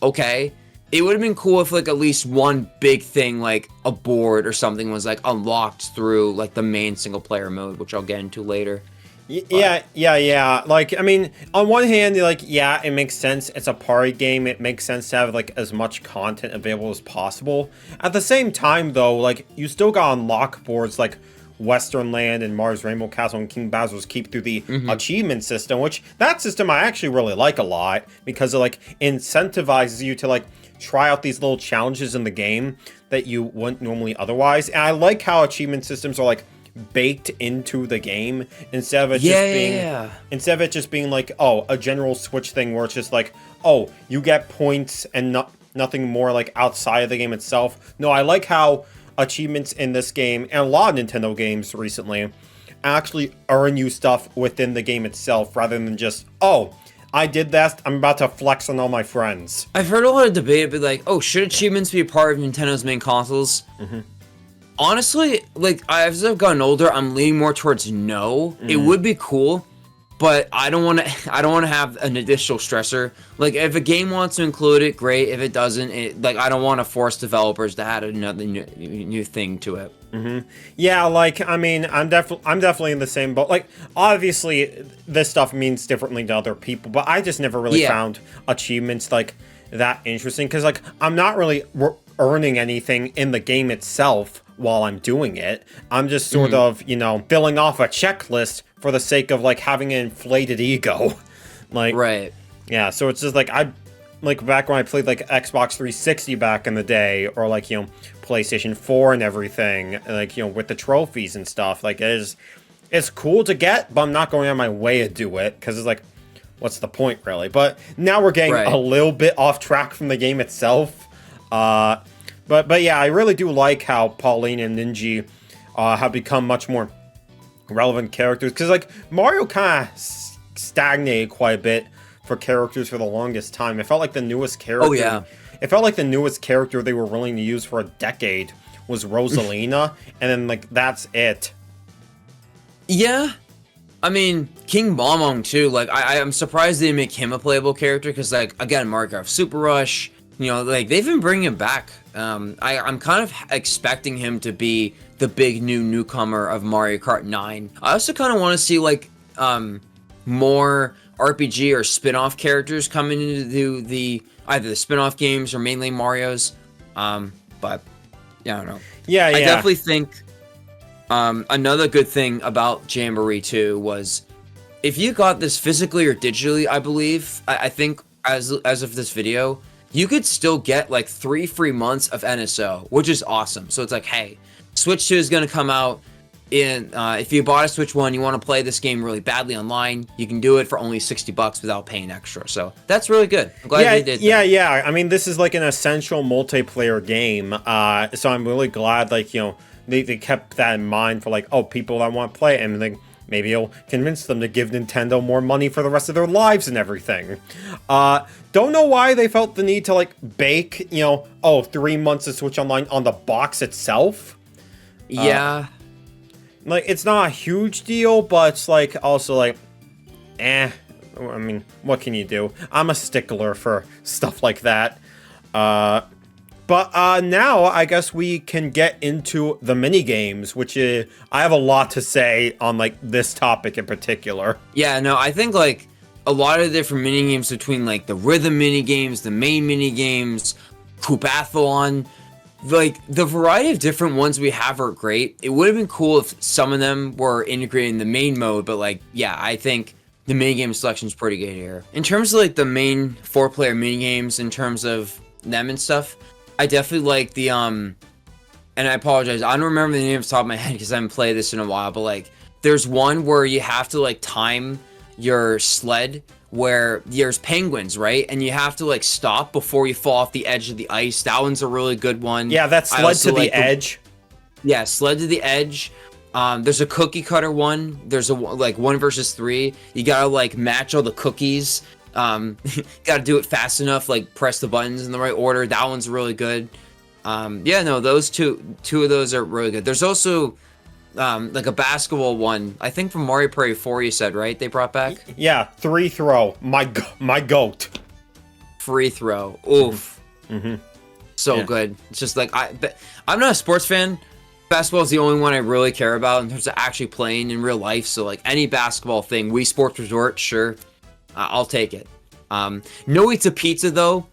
Speaker 2: Okay. It would have been cool if like at least one big thing like a board or something was like unlocked through like the main single player mode, which I'll get into later.
Speaker 1: Yeah. Like, I mean, on one hand, like, yeah, it makes sense. It's a party game. It makes sense to have like as much content available as possible. At the same time, though, like you still got unlock boards like Western Land and Mars Rainbow Castle and King Bowser's Keep through the achievement system, which that system I actually really like a lot because it like incentivizes you to like try out these little challenges in the game that you wouldn't normally otherwise. And I like how achievement systems are like baked into the game instead of it instead of it just being like, oh, a general Switch thing where it's just like, oh, you get points and nothing more like outside of the game itself. No, I like how achievements in this game and a lot of Nintendo games recently actually earn you stuff within the game itself rather than just, oh, I did that, I'm about to flex on all my friends.
Speaker 2: I've heard a lot of debate be like, oh, should achievements be a part of Nintendo's main consoles? Honestly, like, as I've gotten older, I'm leaning more towards no. It would be cool, but I don't want to have an additional stressor. Like, if a game wants to include it, great. If it doesn't, like, I don't want to force developers to add another new thing to it.
Speaker 1: Yeah, like, I mean, I'm definitely in the same boat. Like, obviously, this stuff means differently to other people, but I just never really found achievements, like, that interesting. Because, like, I'm not really earning anything in the game itself while I'm doing it. I'm just sort of, you know, filling off a checklist for the sake of, like, having an inflated ego. Like,
Speaker 2: right.
Speaker 1: Yeah, so it's just, like, like, back when I played, like, Xbox 360 back in the day, or, like, you know, PlayStation 4 and everything, like, you know, with the trophies and stuff, like, it's cool to get, but I'm not going out of my way to do it, because it's like, what's the point, really? But now we're getting a little bit off track from the game itself. But yeah, I really do like how Pauline and Ninja have become much more relevant characters, because, like, Mario kind of stagnated quite a bit for characters for the longest time. It felt like the newest character.
Speaker 2: Oh, yeah.
Speaker 1: It felt like the newest character they were willing to use for a decade was Rosalina, and then, like, that's it.
Speaker 2: Yeah. I mean, King Bombong, too. Like, I'm surprised they didn't make him a playable character, because, like, again, Mario Kart Super Rush, you know, like, they've been bringing him back. I'm kind of expecting him to be the big newcomer of Mario Kart 9. I also kind of want to see, like, more RPG or spin-off characters coming into either the spin-off games or mainly Mario's. But yeah, I don't know.
Speaker 1: Yeah.
Speaker 2: I definitely think another good thing about Jamboree 2 was if you got this physically or digitally, I believe, I think as of this video, you could still get like 3 free months of NSO, which is awesome. So it's like, hey, Switch 2 is going to come out. if you bought a Switch One, you want to play this game really badly online, you can do it for only $60 without paying extra. So that's really good. I'm glad they did that.
Speaker 1: Yeah. I mean, this is like an essential multiplayer game. So I'm really glad, like, they kept that in mind for like, oh, people that want to play it, and like maybe it'll convince them to give Nintendo more money for the rest of their lives and everything. Don't know why they felt the need to like bake, 3 months of Switch Online on the box itself.
Speaker 2: Yeah.
Speaker 1: Like, it's not a huge deal, but it's like also like, I mean, what can you do? I'm a stickler for stuff like that. But now I guess we can get into the mini games, which I have a lot to say on like this topic in particular.
Speaker 2: Yeah, no, I think like a lot of the different mini games between like the rhythm mini games, the main mini games, Koopathon, like the variety of different ones we have are great. It would have been cool if some of them were integrated in the main mode, but like, yeah, I think the mini game selection is pretty good here. In terms of like the main 4-player mini games, in terms of them and stuff, I definitely like the and I apologize, I don't remember the name off the top of my head because I haven't played this in a while, but like there's one where you have to like time your sled where there's penguins, right? And you have to like stop before you fall off the edge of the ice. That one's a really good one.
Speaker 1: Yeah, that's sled to the edge.
Speaker 2: Yeah, sled to the edge. There's a cookie cutter one. There's a like 1 versus 3. You gotta like match all the cookies. Gotta do it fast enough, like press the buttons in the right order. That one's really good. Yeah, no, those two of those are really good. There's also like a basketball one, I think from Mario Party 4, you said, right? They brought back?
Speaker 1: Yeah, 3 throw. My goat.
Speaker 2: Free throw. Oof.
Speaker 1: Mm-hmm.
Speaker 2: So good. It's just like, I'm not a sports fan. Basketball is the only one I really care about in terms of actually playing in real life. So like any basketball thing, Wii Sports Resort, sure. I'll take it. No Eats a Pizza though.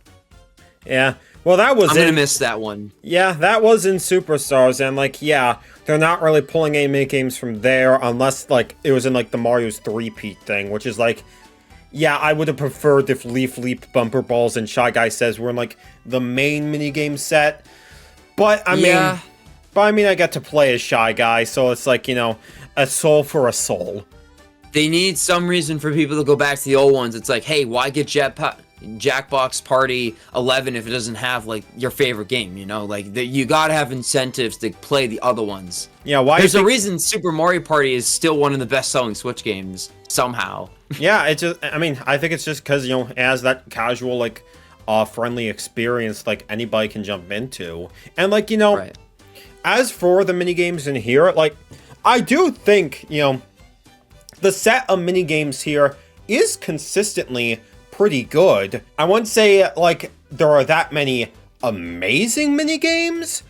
Speaker 1: Yeah. Well, that was
Speaker 2: I'm gonna miss that one.
Speaker 1: Yeah, that was in Superstars, and like, yeah, they're not really pulling any mini games from there unless like it was in like the Mario's 3-peat thing, which is like, yeah, I would have preferred if Leaf Leap, Bumper Balls, and Shy Guy Says were in like the main mini game set. But I mean, I get to play as Shy Guy, so it's like, a soul for a soul.
Speaker 2: They need some reason for people to go back to the old ones. It's like, hey, why get Jackbox Party 11 if it doesn't have like your favorite game? Like you gotta have incentives to play the other ones.
Speaker 1: Yeah, why?
Speaker 2: There's a reason Super Mario Party is still one of the best-selling Switch games somehow.
Speaker 1: Yeah, it's just, I mean, I think it's just because it has that casual like friendly experience like anybody can jump into, and like
Speaker 2: Right.
Speaker 1: As for the mini games in here, like I do think the set of mini games here is consistently pretty good. I wouldn't say like there are that many amazing mini games,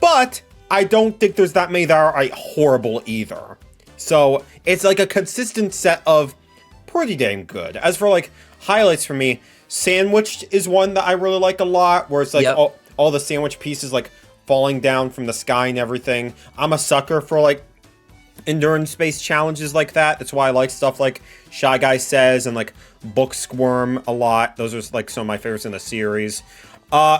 Speaker 1: but I don't think there's that many that are like horrible either. So it's like a consistent set of pretty damn good. As for like highlights for me, Sandwiched is one that I really like a lot, where it's like all the sandwich pieces like falling down from the sky and everything. I'm a sucker for like endurance-based challenges like that. That's why I like stuff like Shy Guy Says and like Book Squirm a lot. Those are like some of my favorites in the series.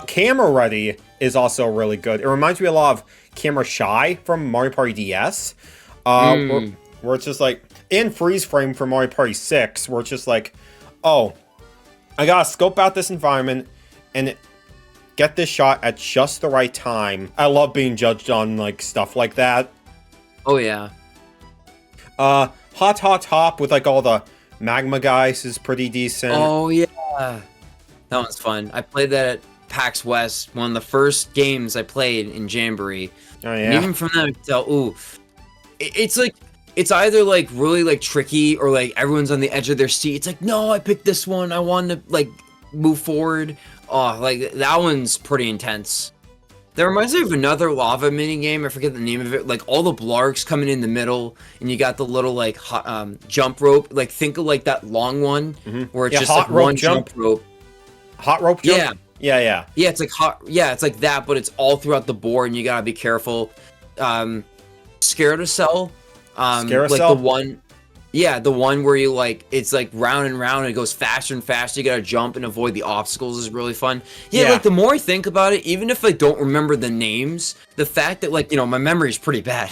Speaker 1: Camera Ready is also really good. It reminds me a lot of Camera Shy from Mario Party DS. Where it's just like, and Freeze Frame from Mario Party 6, where it's just like, oh, I gotta scope out this environment and get this shot at just the right time. I love being judged on like stuff like that.
Speaker 2: Oh yeah.
Speaker 1: Hot Hop with like all the magma guys is pretty decent.
Speaker 2: Oh yeah, that one's fun. I played that at PAX West, one of the first games I played in Jamboree.
Speaker 1: Oh yeah.
Speaker 2: And even from that, I could tell, ooh, it's like, it's either like really like tricky or like everyone's on the edge of their seat. It's like, no, I picked this one. I want to like move forward. Oh, like that one's pretty intense. That reminds me of another lava mini game. I forget the name of it. Like all the blarks coming in the middle, and you got the little like jump rope. Like think of like that long one where it's just like one jump rope.
Speaker 1: Hot rope jump. Yeah.
Speaker 2: Yeah, it's like hot. Yeah, it's like that, but it's all throughout the board, and you gotta be careful. Scared to Sell. Like the one. Yeah, the one where you like it's like round and round and it goes faster and faster. You gotta jump and avoid the obstacles is really fun. Yeah, like the more I think about it, even if I don't remember the names, the fact that like, you know, my memory is pretty bad.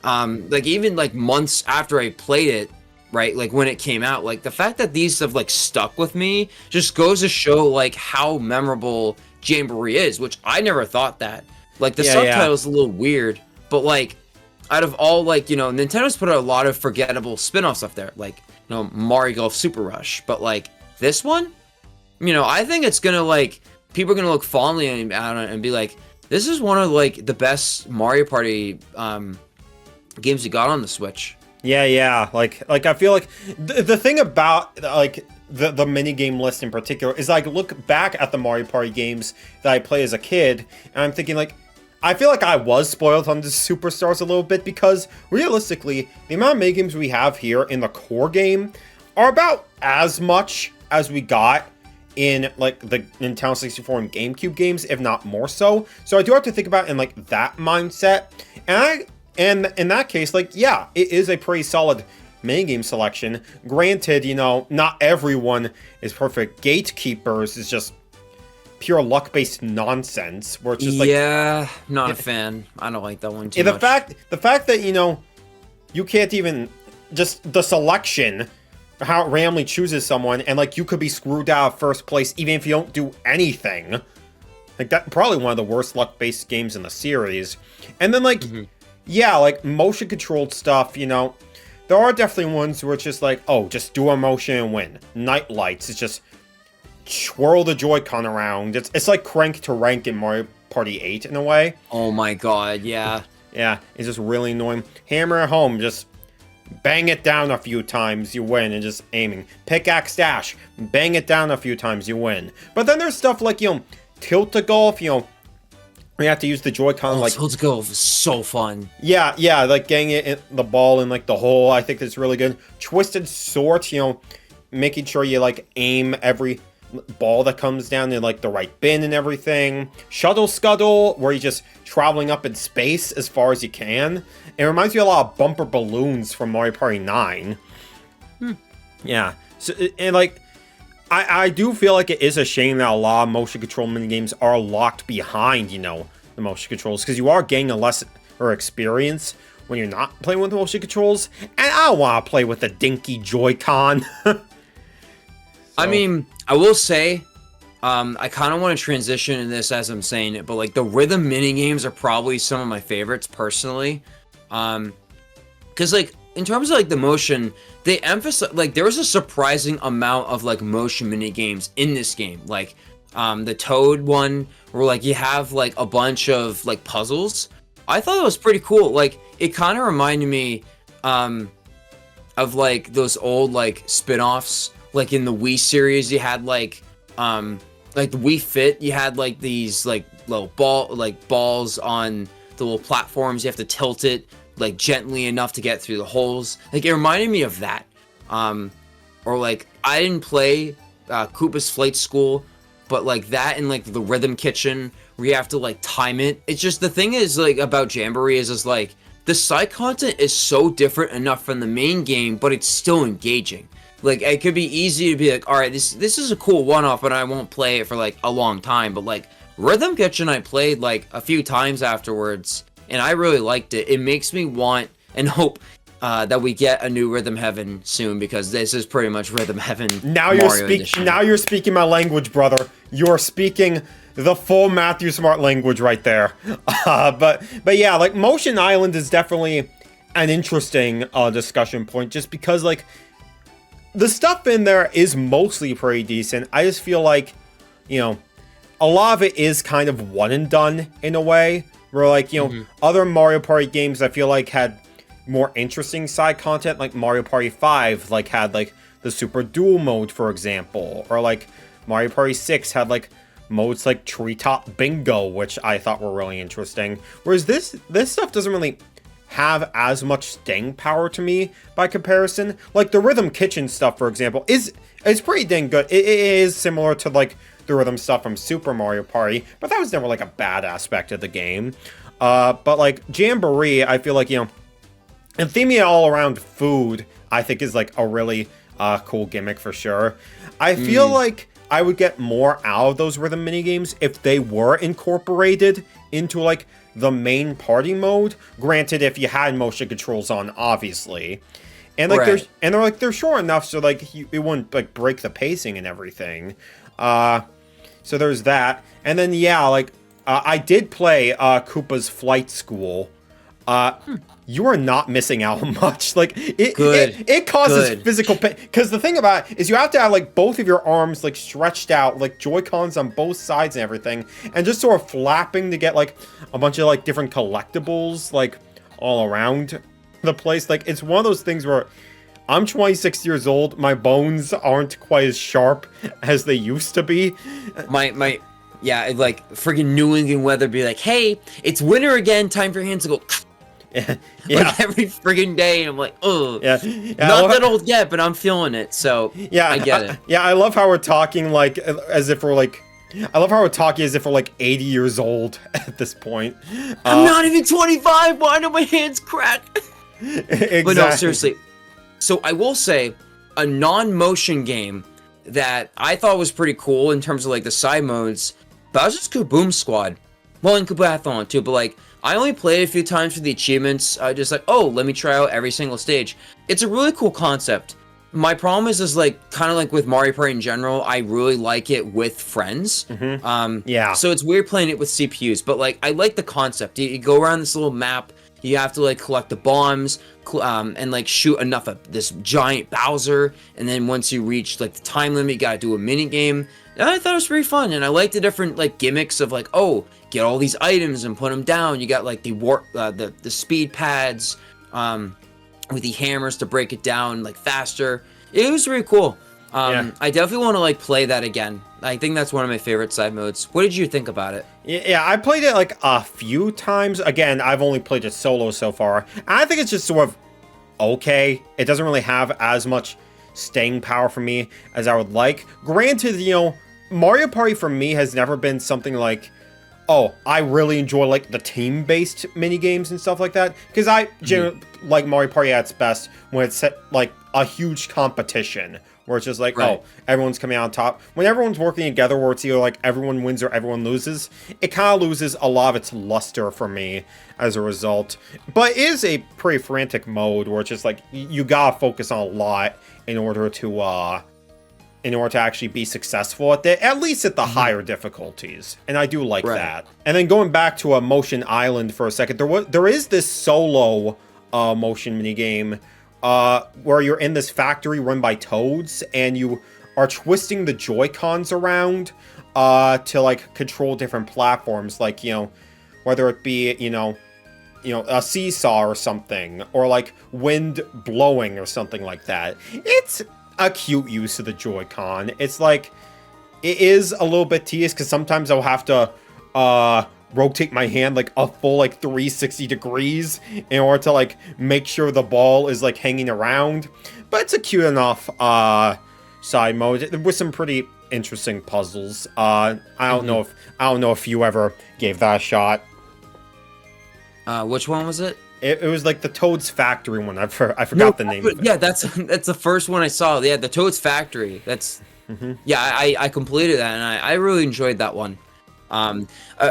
Speaker 2: Like even like months after I played it, right? Like when it came out, like the fact that these have like stuck with me just goes to show like how memorable Jamboree is, which I never thought that. Like the subtitle's a little weird, but like out of all, like, you know, Nintendo's put out a lot of forgettable spin-offs up there, like, you know, Mario Golf Super Rush, but like this one, you know, I think it's gonna like people are gonna look fondly on it and be like, this is one of like the best Mario Party games you got on the Switch.
Speaker 1: Yeah. Like I feel like the thing about like the mini game list in particular is like look back at the Mario Party games that I play as a kid, and I'm thinking like, I feel like I was spoiled on the Superstars a little bit because realistically, the amount of mini games we have here in the core game are about as much as we got in like the Nintendo 64 and GameCube games, if not more so. So I do have to think about it in like that mindset, and in that case, like, yeah, it is a pretty solid minigame selection. Granted, you know, not everyone is perfect. Gatekeepers is just pure luck-based nonsense, where it's just like...
Speaker 2: Yeah, not a fan. I don't like that one too much.
Speaker 1: The fact that, you know, you can't even... Just the selection, how it randomly chooses someone, and, like, you could be screwed out of first place even if you don't do anything. Like, that's probably one of the worst luck-based games in the series. And then, like... Yeah, like, motion-controlled stuff, you know, there are definitely ones where it's just like, oh, just do a motion and win. Night Lights, it's just swirl the Joy-Con around. It's like Crank to Rank in Mario Party 8 in a way.
Speaker 2: Oh my god, yeah.
Speaker 1: Yeah, it's just really annoying. Hammer at Home, just bang it down a few times, you win, and just aiming. Pickaxe Dash, bang it down a few times, you win. But then there's stuff like, you know, Tilt-A-Golf, you know, you have to use the Joy-Con, like...
Speaker 2: Tilt-A-Golf is so fun.
Speaker 1: Yeah, like getting it in the ball in, like, the hole, I think that's really good. Twisted Sort, you know, making sure you, like, aim every ball that comes down in, like, the right bin and everything. Shuttle Scuttle, where you're just traveling up in space as far as you can. It reminds me a lot of Bumper Balloons from Mario Party 9. Yeah, so, and, like... I do feel like it is a shame that a lot of motion control minigames are locked behind, you know, the motion controls, because you are gaining a lesson or experience when you're not playing with the motion controls, and I don't want to play with a dinky Joy-Con.
Speaker 2: I mean, I will say, I kind of want to transition in this as I'm saying it, but like the rhythm minigames are probably some of my favorites personally, because like in terms of like the motion, they emphasize like there was a surprising amount of like motion mini games in this game, like the Toad one where like you have like a bunch of like puzzles. I thought it was pretty cool. Like it kind of reminded me of like those old like spin-offs, like in the Wii series you had like the Wii Fit, you had like these like little balls on the little platforms, you have to tilt it like gently enough to get through the holes. Like it reminded me of that. Or like I didn't play Koopa's Flight School, but like that and like the Rhythm Kitchen where you have to like time it. It's just the thing is like about Jamboree is like the side content is so different enough from the main game, but it's still engaging. Like it could be easy to be like, all right, this is a cool one-off, but I won't play it for like a long time. But like Rhythm Kitchen, I played like a few times afterwards. And I really liked it. It makes me want and hope that we get a new Rhythm Heaven soon, because this is pretty much Rhythm Heaven. Now
Speaker 1: you're speaking my language, brother. You're speaking the full Matthew Smart language right there. But yeah, like Motion Island is definitely an interesting discussion point, just because like the stuff in there is mostly pretty decent. I just feel like, you know, a lot of it is kind of one and done in a way. Where, like, you know, other Mario Party games I feel like had more interesting side content, like Mario Party 5, like, had, like, the Super Duel mode, for example. Or, like, Mario Party 6 had, like, modes like Treetop Bingo, which I thought were really interesting. Whereas this stuff doesn't really have as much staying power to me by comparison. Like, the Rhythm Kitchen stuff, for example, is pretty dang good. It is similar to, like, the rhythm stuff from Super Mario Party, but that was never like a bad aspect of the game. But like Jamboree, I feel like, you know, and theming it all around food, I think is like a really cool gimmick for sure. I feel like I would get more out of those rhythm minigames if they were incorporated into like the main party mode. Granted, if you had motion controls on, obviously. And like they're short enough so like it wouldn't like break the pacing and everything. So there's that. And then yeah, like I did play Koopa's Flight School. You are not missing out much. Like it causes physical pain. Because the thing about it is you have to have like both of your arms like stretched out, like Joy-Cons on both sides and everything, and just sort of flapping to get like a bunch of like different collectibles like all around the place. Like it's one of those things where I'm 26 years old. My bones aren't quite as sharp as they used to be.
Speaker 2: Yeah, like freaking New England weather be like, hey, it's winter again. Time for your hands to go.
Speaker 1: Yeah.
Speaker 2: Like every friggin' day, and I'm like, oh,
Speaker 1: yeah.
Speaker 2: Not that old yet, but I'm feeling it. So
Speaker 1: yeah,
Speaker 2: I get it.
Speaker 1: Yeah, I love how we're talking like as if we're like. I love how we're talking as if we're like 80 years old at this point.
Speaker 2: I'm not even 25. Why do my hands crack?
Speaker 1: Exactly.
Speaker 2: But no, seriously. So I will say, a non-motion game that I thought was pretty cool in terms of like the side modes, Bowser's Kaboom Squad. Well, and Kaboomathlon too, but like I only played a few times for the achievements. Just like, oh, let me try out every single stage. It's a really cool concept. My problem is like kind of like with Mario Party in general, I really like it with friends.
Speaker 1: Yeah.
Speaker 2: So it's weird playing it with CPUs, but like I like the concept. You go around this little map. You have to like collect the bombs and like shoot enough of this giant Bowser, and then once you reach like the time limit, you gotta do a mini game. And I thought it was pretty fun, and I like the different like gimmicks of like, oh, get all these items and put them down. You got like the speed pads with the hammers to break it down like faster. It was really cool. I definitely want to like play that again. I think that's one of my favorite side modes. What did you think about it?
Speaker 1: Yeah, I played it like a few times. Again, I've only played it solo so far. And I think it's just sort of okay. It doesn't really have as much staying power for me as I would like. Granted, you know, Mario Party for me has never been something like, oh, I really enjoy like the team-based mini games and stuff like that. Because I generally like Mario Party at its best when it's like a huge competition. Where it's just like, oh, everyone's coming out on top. When everyone's working together, where it's either like everyone wins or everyone loses, it kind of loses a lot of its luster for me as a result. But it is a pretty frantic mode where it's just like you gotta focus on a lot in order to actually be successful at least at the higher difficulties. And I do like that. And then going back to a Motion Island for a second, there is this solo motion minigame where you're in this factory run by toads, and you are twisting the Joy-Cons around to like control different platforms, like, you know, whether it be, you know, a seesaw or something, or like wind blowing or something like that. It's a cute use of the Joy-Con. It's like, it is a little bit tedious because sometimes I'll have to rotate my hand like a full like 360 degrees in order to like make sure the ball is like hanging around. But it's a cute enough side mode with some pretty interesting puzzles. I don't know if you ever gave that a shot.
Speaker 2: Which one was it?
Speaker 1: It was like the Toad's Factory one. I forgot the name of it.
Speaker 2: Yeah, that's the first one I saw. Yeah, the Toad's Factory. That's yeah, I completed that, and I really enjoyed that one.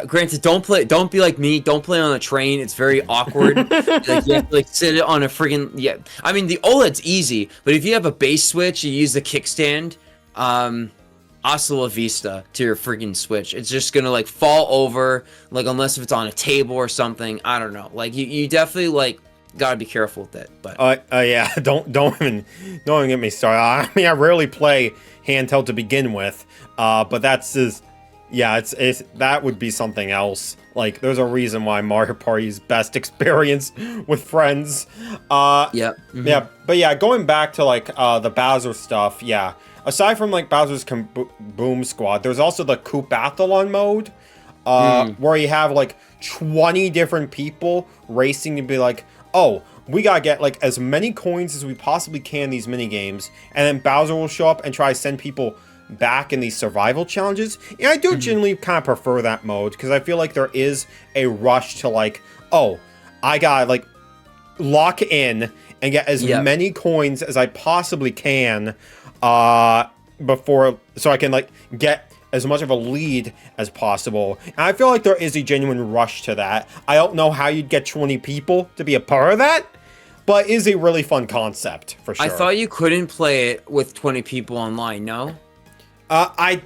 Speaker 2: Granted, don't be like me. Don't play on a train. It's very awkward. Like you have to like sit it on a friggin' I mean, the OLED's easy, but if you have a base switch, you use the kickstand. Hasta la vista to your freaking Switch. It's just gonna like fall over, like unless if it's on a table or something. I don't know. Like you definitely like gotta be careful with it. But
Speaker 1: yeah, don't even get me started. I mean, I rarely play handheld to begin with. But that's just. Yeah, it's that would be something else. Like, there's a reason why Mario Party's best experience with friends.
Speaker 2: Yeah,
Speaker 1: but yeah, going back to like the Bowser stuff. Yeah, aside from like Bowser's Boom Squad, there's also the Koopathon mode, where you have like 20 different people racing to be like, oh, we gotta get like as many coins as we possibly can in these mini games, and then Bowser will show up and try to send people back in these survival challenges. And I do generally kind of prefer that mode because I feel like there is a rush to like, oh, I gotta like lock in and get as
Speaker 2: Yep.
Speaker 1: many coins as I possibly can before, so I can like get as much of a lead as possible. And I feel like there is a genuine rush to that. I don't know how you'd get 20 people to be a part of that, but it is a really fun concept for sure.
Speaker 2: I thought you couldn't play it with 20 people online, no?
Speaker 1: I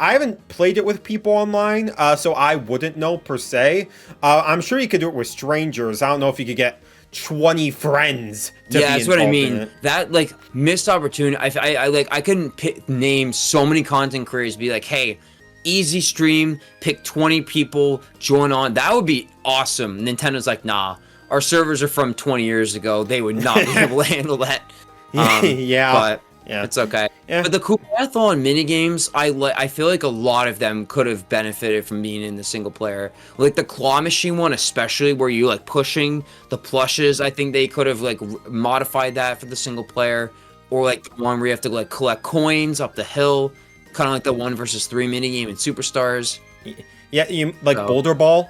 Speaker 1: haven't played it with people online, so I wouldn't know per se. I'm sure you could do it with strangers. I don't know if you could get 20 friends to be
Speaker 2: That's what I
Speaker 1: involved
Speaker 2: mean.
Speaker 1: in it.
Speaker 2: That like missed opportunity. I couldn't name so many content creators. Be like, hey, easy stream, pick 20 people, join on. That would be awesome. Nintendo's like, nah, our servers are from 20 years ago. They would not be able to handle that.
Speaker 1: Yeah.
Speaker 2: But
Speaker 1: Yeah.
Speaker 2: it's okay.
Speaker 1: Yeah.
Speaker 2: But the Kupathon minigames, I feel like a lot of them could have benefited from being in the single player. Like the claw machine one, especially where you like pushing the plushes. I think they could have like modified that for the single player, or like the one where you have to like collect coins up the hill, kind of like the 1 vs 3 minigame in Superstars.
Speaker 1: Yeah, you like
Speaker 2: So-
Speaker 1: Boulder Ball?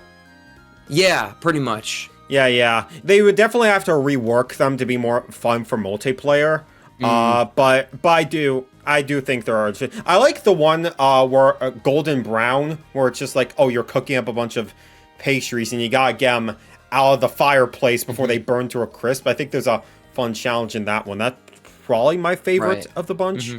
Speaker 2: Yeah, pretty much.
Speaker 1: Yeah. They would definitely have to rework them to be more fun for multiplayer. But I do think there are. I like the one where golden brown, where it's just like, oh, you're cooking up a bunch of pastries and you gotta get them out of the fireplace before they burn to a crisp. I think there's a fun challenge in that one. That's probably my favorite
Speaker 2: Right.
Speaker 1: of the bunch.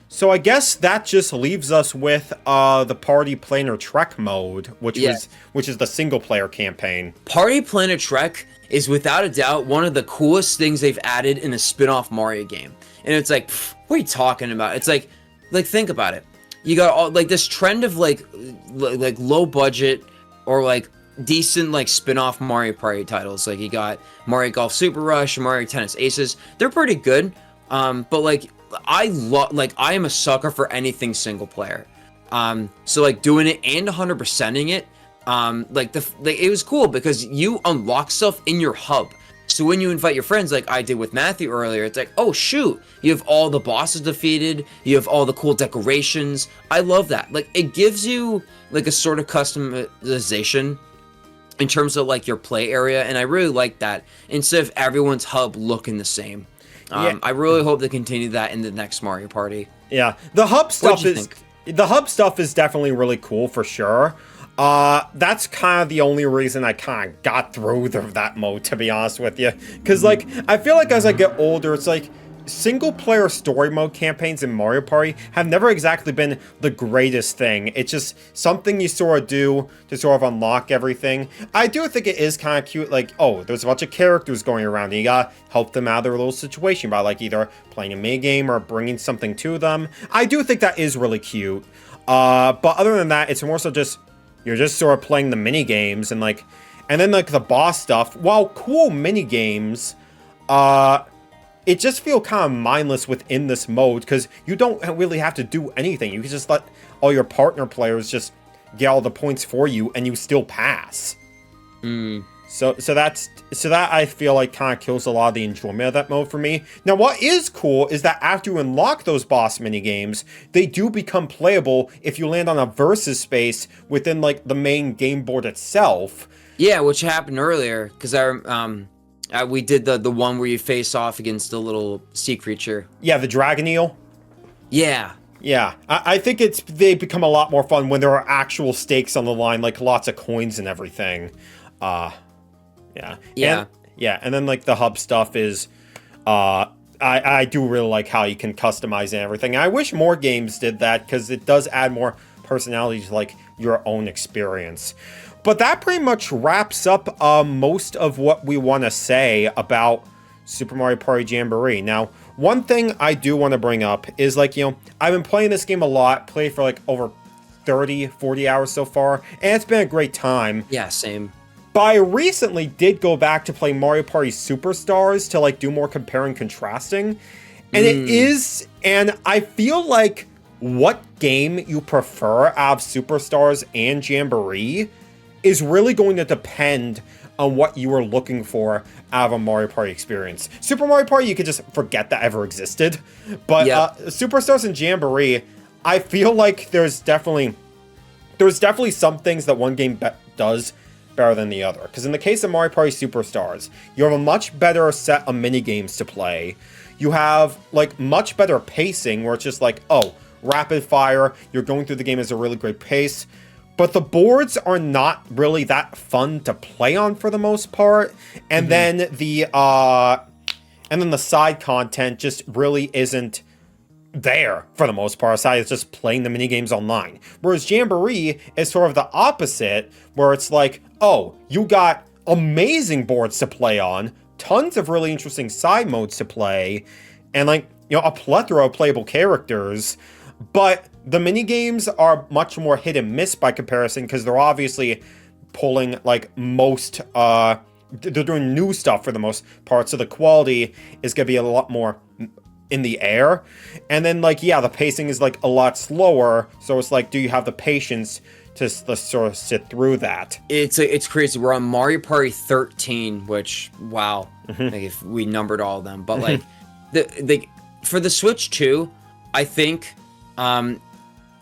Speaker 1: So I guess that just leaves us with the Party Planner Trek mode, which is the single player campaign.
Speaker 2: Party Planet Trek is without a doubt one of the coolest things they've added in a spin-off Mario game. And it's like, what are you talking about? It's like think about it. You got all like this trend of like low budget or like decent like spin-off Mario Party titles. Like you got Mario Golf Super Rush, Mario Tennis Aces. They're pretty good. But like I am a sucker for anything single player. So like doing it and 100%ing it, it was cool because you unlock stuff in your hub. So when you invite your friends, like I did with Matthew earlier, it's like, oh shoot, you have all the bosses defeated, you have all the cool decorations. I love that. Like it gives you like a sort of customization in terms of like your play area, and I really like that instead of everyone's hub looking the same. I really hope they continue that in the next Mario Party.
Speaker 1: Yeah, the hub stuff
Speaker 2: you
Speaker 1: is
Speaker 2: think?
Speaker 1: the hub stuff is definitely really cool for sure. That's kind of the only reason I kind of got through that mode, to be honest with you. Because like I feel like as I get older, it's like single player story mode campaigns in Mario Party have never exactly been the greatest thing. It's just something you sort of do to sort of unlock everything. I do think it is kind of cute, like, oh, there's a bunch of characters going around and you gotta help them out of their little situation by like either playing a minigame or bringing something to them. I do think that is really cute. But other than that, it's more so just you're just sort of playing the mini games and then like the boss stuff. While cool mini games, it just feel kind of mindless within this mode because you don't really have to do anything. You can just let all your partner players just get all the points for you, and you still pass. So that I feel like kind of kills a lot of the enjoyment of that mode for me. Now, what is cool is that after you unlock those boss mini games, they do become playable if you land on a versus space within like the main game board itself.
Speaker 2: Yeah, which happened earlier because we did the one where you face off against the little sea creature.
Speaker 1: Yeah, the dragon eel.
Speaker 2: Yeah.
Speaker 1: Yeah, I think they become a lot more fun when there are actual stakes on the line, like lots of coins and everything. Yeah. And then like the hub stuff is, I do really like how you can customize and everything. I wish more games did that because it does add more personality to like your own experience. But that pretty much wraps up most of what we want to say about Super Mario Party Jamboree. Now, one thing I do want to bring up is like, I've been playing this game a lot, played for like over 30, 40 hours so far, and it's been a great time.
Speaker 2: Yeah, same.
Speaker 1: But I recently did go back to play Mario Party Superstars to like do more comparing and contrasting. And I feel like what game you prefer out of Superstars and Jamboree is really going to depend on what you are looking for out of a Mario Party experience. Super Mario Party, you could just forget that ever existed. But Superstars and Jamboree, I feel like there's definitely some things that one game does better than the other. Because in the case of Mario Party Superstars, you have a much better set of mini-games to play. You have, like, much better pacing, where it's just like, oh, rapid fire, you're going through the game at a really great pace. But the boards are not really that fun to play on for the most part. And then the side content just really isn't there for the most part, aside it's just playing the minigames online. Whereas Jamboree is sort of the opposite, where it's like, oh, you got amazing boards to play on, tons of really interesting side modes to play, and like, you know, a plethora of playable characters, but the minigames are much more hit and miss by comparison, because they're obviously pulling like most, they're doing new stuff for the most part, so the quality is going to be a lot more in the air. And then, like, yeah, the pacing is like a lot slower, so it's like, do you have the patience to sort of sit through that?
Speaker 2: It's crazy. We're on Mario Party 13, which, wow, like if we numbered all of them, but like the for the Switch 2, I think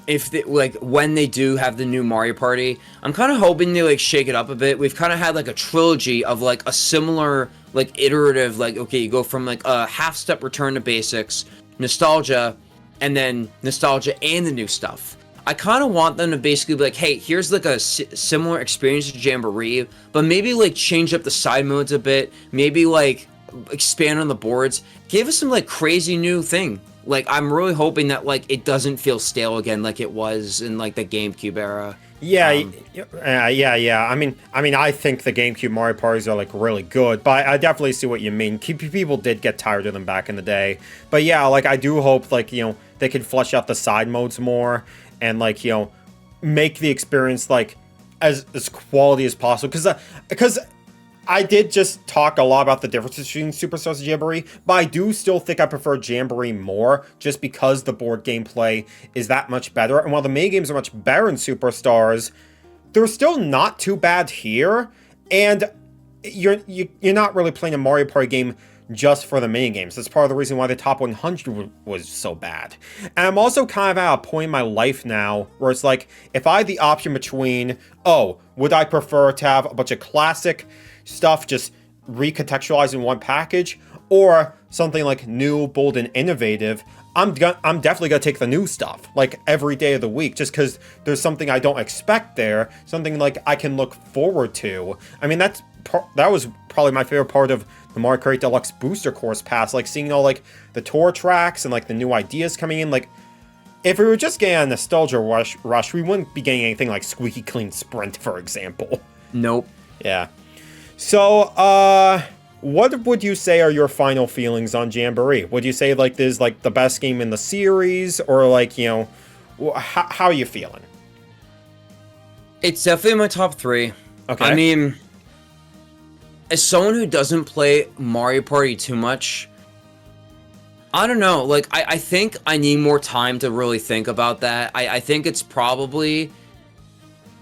Speaker 2: if they, like, when they do have the new Mario Party, I'm kind of hoping they like shake it up a bit. We've kind of had like a trilogy of like a similar like iterative, like, okay, you go from like a half step return to basics, nostalgia, and then nostalgia and the new stuff. I kind of want them to basically be like, hey, here's like a similar experience to Jamboree, but maybe like change up the side modes a bit, maybe like expand on the boards, give us some like crazy new thing. Like, I'm really hoping that like it doesn't feel stale again like it was in like the GameCube era.
Speaker 1: Yeah, yeah. I mean, I think the GameCube Mario Parties are like really good, but I definitely see what you mean. People did get tired of them back in the day, but yeah, like I do hope like, you know, they could flesh out the side modes more and like, you know, make the experience like as quality as possible. Because I did just talk a lot about the differences between Superstars and Jamboree, but I do still think I prefer Jamboree more, just because the board gameplay is that much better. And while the minigames are much better in Superstars, they're still not too bad here. And you're not really playing a Mario Party game just for the minigames. That's part of the reason why the top 100 was so bad. And I'm also kind of at a point in my life now where it's like, if I had the option between, oh, would I prefer to have a bunch of classic stuff just recontextualized in one package, or something like new, bold, and innovative, I'm definitely gonna take the new stuff, like every day of the week, just because there's something I don't expect there, something like I can look forward to. I mean, that was probably my favorite part of the Mario Kart Deluxe Booster Course Pass, like seeing all like the tour tracks and like the new ideas coming in. Like, if we were just getting a nostalgia rush, we wouldn't be getting anything like Squeaky Clean Sprint, for example.
Speaker 2: Nope.
Speaker 1: Yeah. So, what would you say are your final feelings on Jamboree? Would you say, like, this is, like, the best game in the series? Or, like, you know, how are you feeling?
Speaker 2: It's definitely my top 3.
Speaker 1: Okay.
Speaker 2: I mean, as someone who doesn't play Mario Party too much, I don't know. Like, I think I need more time to really think about that. I think it's probably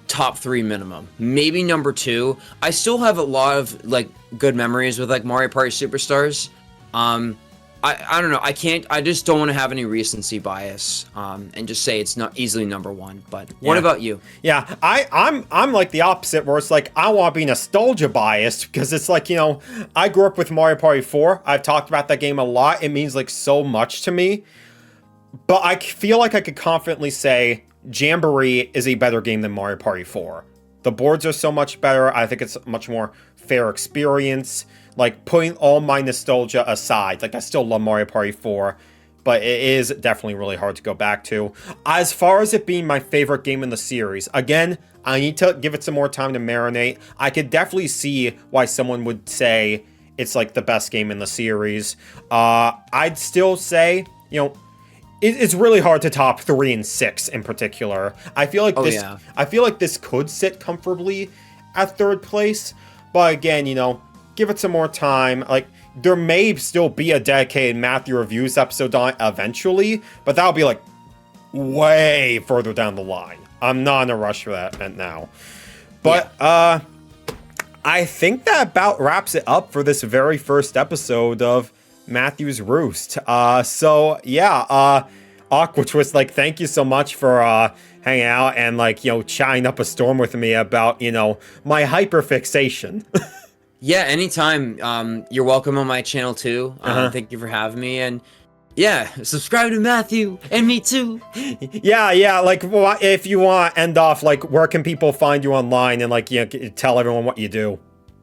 Speaker 2: top 3 minimum, maybe number 2. I still have a lot of like good memories with like Mario Party Superstars. I don't know, I just don't want to have any recency bias and just say it's not easily number 1. But what about you?
Speaker 1: Yeah, I'm like the opposite, where it's like I want to be nostalgia biased, because it's like, you know, I grew up with Mario Party 4. I've talked about that game a lot. It means like so much to me, but I feel like I could confidently say Jamboree is a better game than Mario Party 4. The boards are so much better. I think it's a much more fair experience. Like, putting all my nostalgia aside, like, I still love Mario Party 4, but it is definitely really hard to go back to. As far as it being my favorite game in the series, again, I need to give it some more time to marinate. I could definitely see why someone would say it's, like, the best game in the series. I'd still say, you know, it's really hard to top 3 and 6 in particular. I feel like I feel like this could sit comfortably at 3rd place, but again, you know, give it some more time. Like, there may still be a dedicated Matthew Reviews episode on it eventually, but that'll be like way further down the line. I'm not in a rush for that now. But I think that about wraps it up for this very first episode of Matthew's Roost. So yeah, AquaTwist, like, thank you so much for hanging out and like, chatting up a storm with me about, my hyperfixation.
Speaker 2: Yeah, anytime. You're welcome on my channel too. Thank you for having me, and yeah, subscribe to Matthew and me too.
Speaker 1: Yeah, like, well, if you want to end off, like, where can people find you online and, like, tell everyone what you do?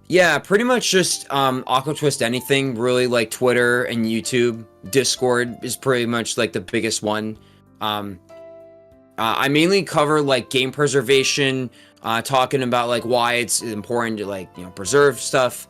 Speaker 2: Yeah, pretty much just AquaTwist anything, really, like Twitter and YouTube. Discord is pretty much like the biggest one. I mainly cover like game preservation, talking about like why it's important to like, preserve stuff.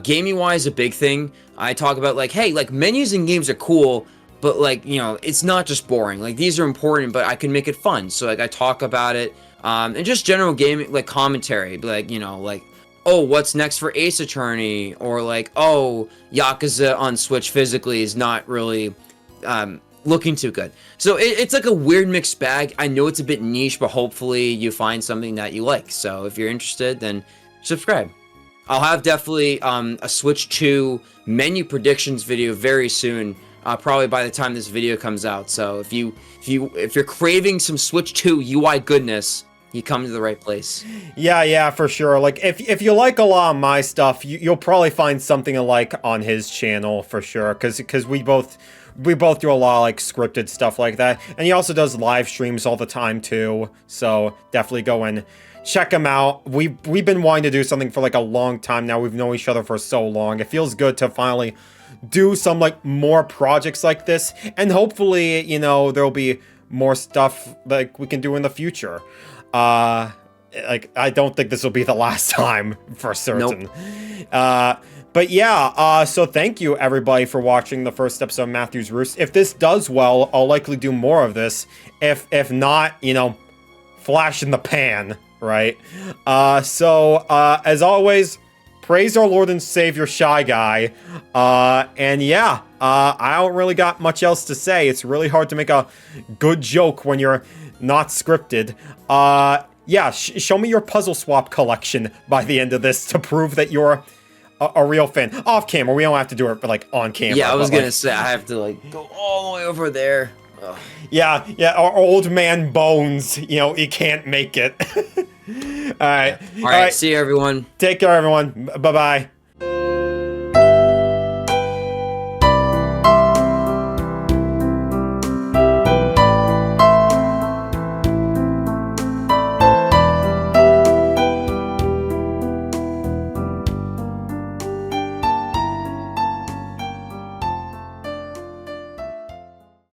Speaker 2: Gaming wise, a big thing. I talk about like, hey, like menus in games are cool, but like, it's not just boring. Like these are important, but I can make it fun. So like I talk about it, and just general gaming, like commentary, like, like, oh, what's next for Ace Attorney? Or like, oh, Yakuza on Switch physically is not really, looking too good. So it's like a weird mixed bag. I know it's a bit niche, but hopefully you find something that you like. So if you're interested, then subscribe. I'll have definitely a Switch 2 menu predictions video very soon, probably by the time this video comes out. So if you're craving some Switch 2 UI goodness, you come to the right place.
Speaker 1: Yeah, for sure. Like, if you like a lot of my stuff, you'll probably find something to like on his channel for sure. Because we both do a lot of like scripted stuff like that, and he also does live streams all the time too. So definitely go and check him out. We've been wanting to do something for like a long time now. We've known each other for so long. It feels good to finally do some like more projects like this, and hopefully, there'll be more stuff like we can do in the future. Like, I don't think this will be the last time for certain. Nope. But yeah, so thank you everybody for watching the first episode of Matthew's Roost. If this does well, I'll likely do more of this. If not, flash in the pan, right? So as always, praise our Lord and Savior, Shy Guy. And yeah, I don't really got much else to say. It's really hard to make a good joke when you're not scripted. Yeah, show me your puzzle swap collection by the end of this to prove that you're a real fan. Off camera, we don't have to do it, like, on camera.
Speaker 2: Yeah, I was gonna say, I have to, like, go all the way over there. Ugh.
Speaker 1: Yeah, our old man Bones, he can't make it. All right.
Speaker 2: All right, see you, everyone.
Speaker 1: Take care, everyone. Bye-bye.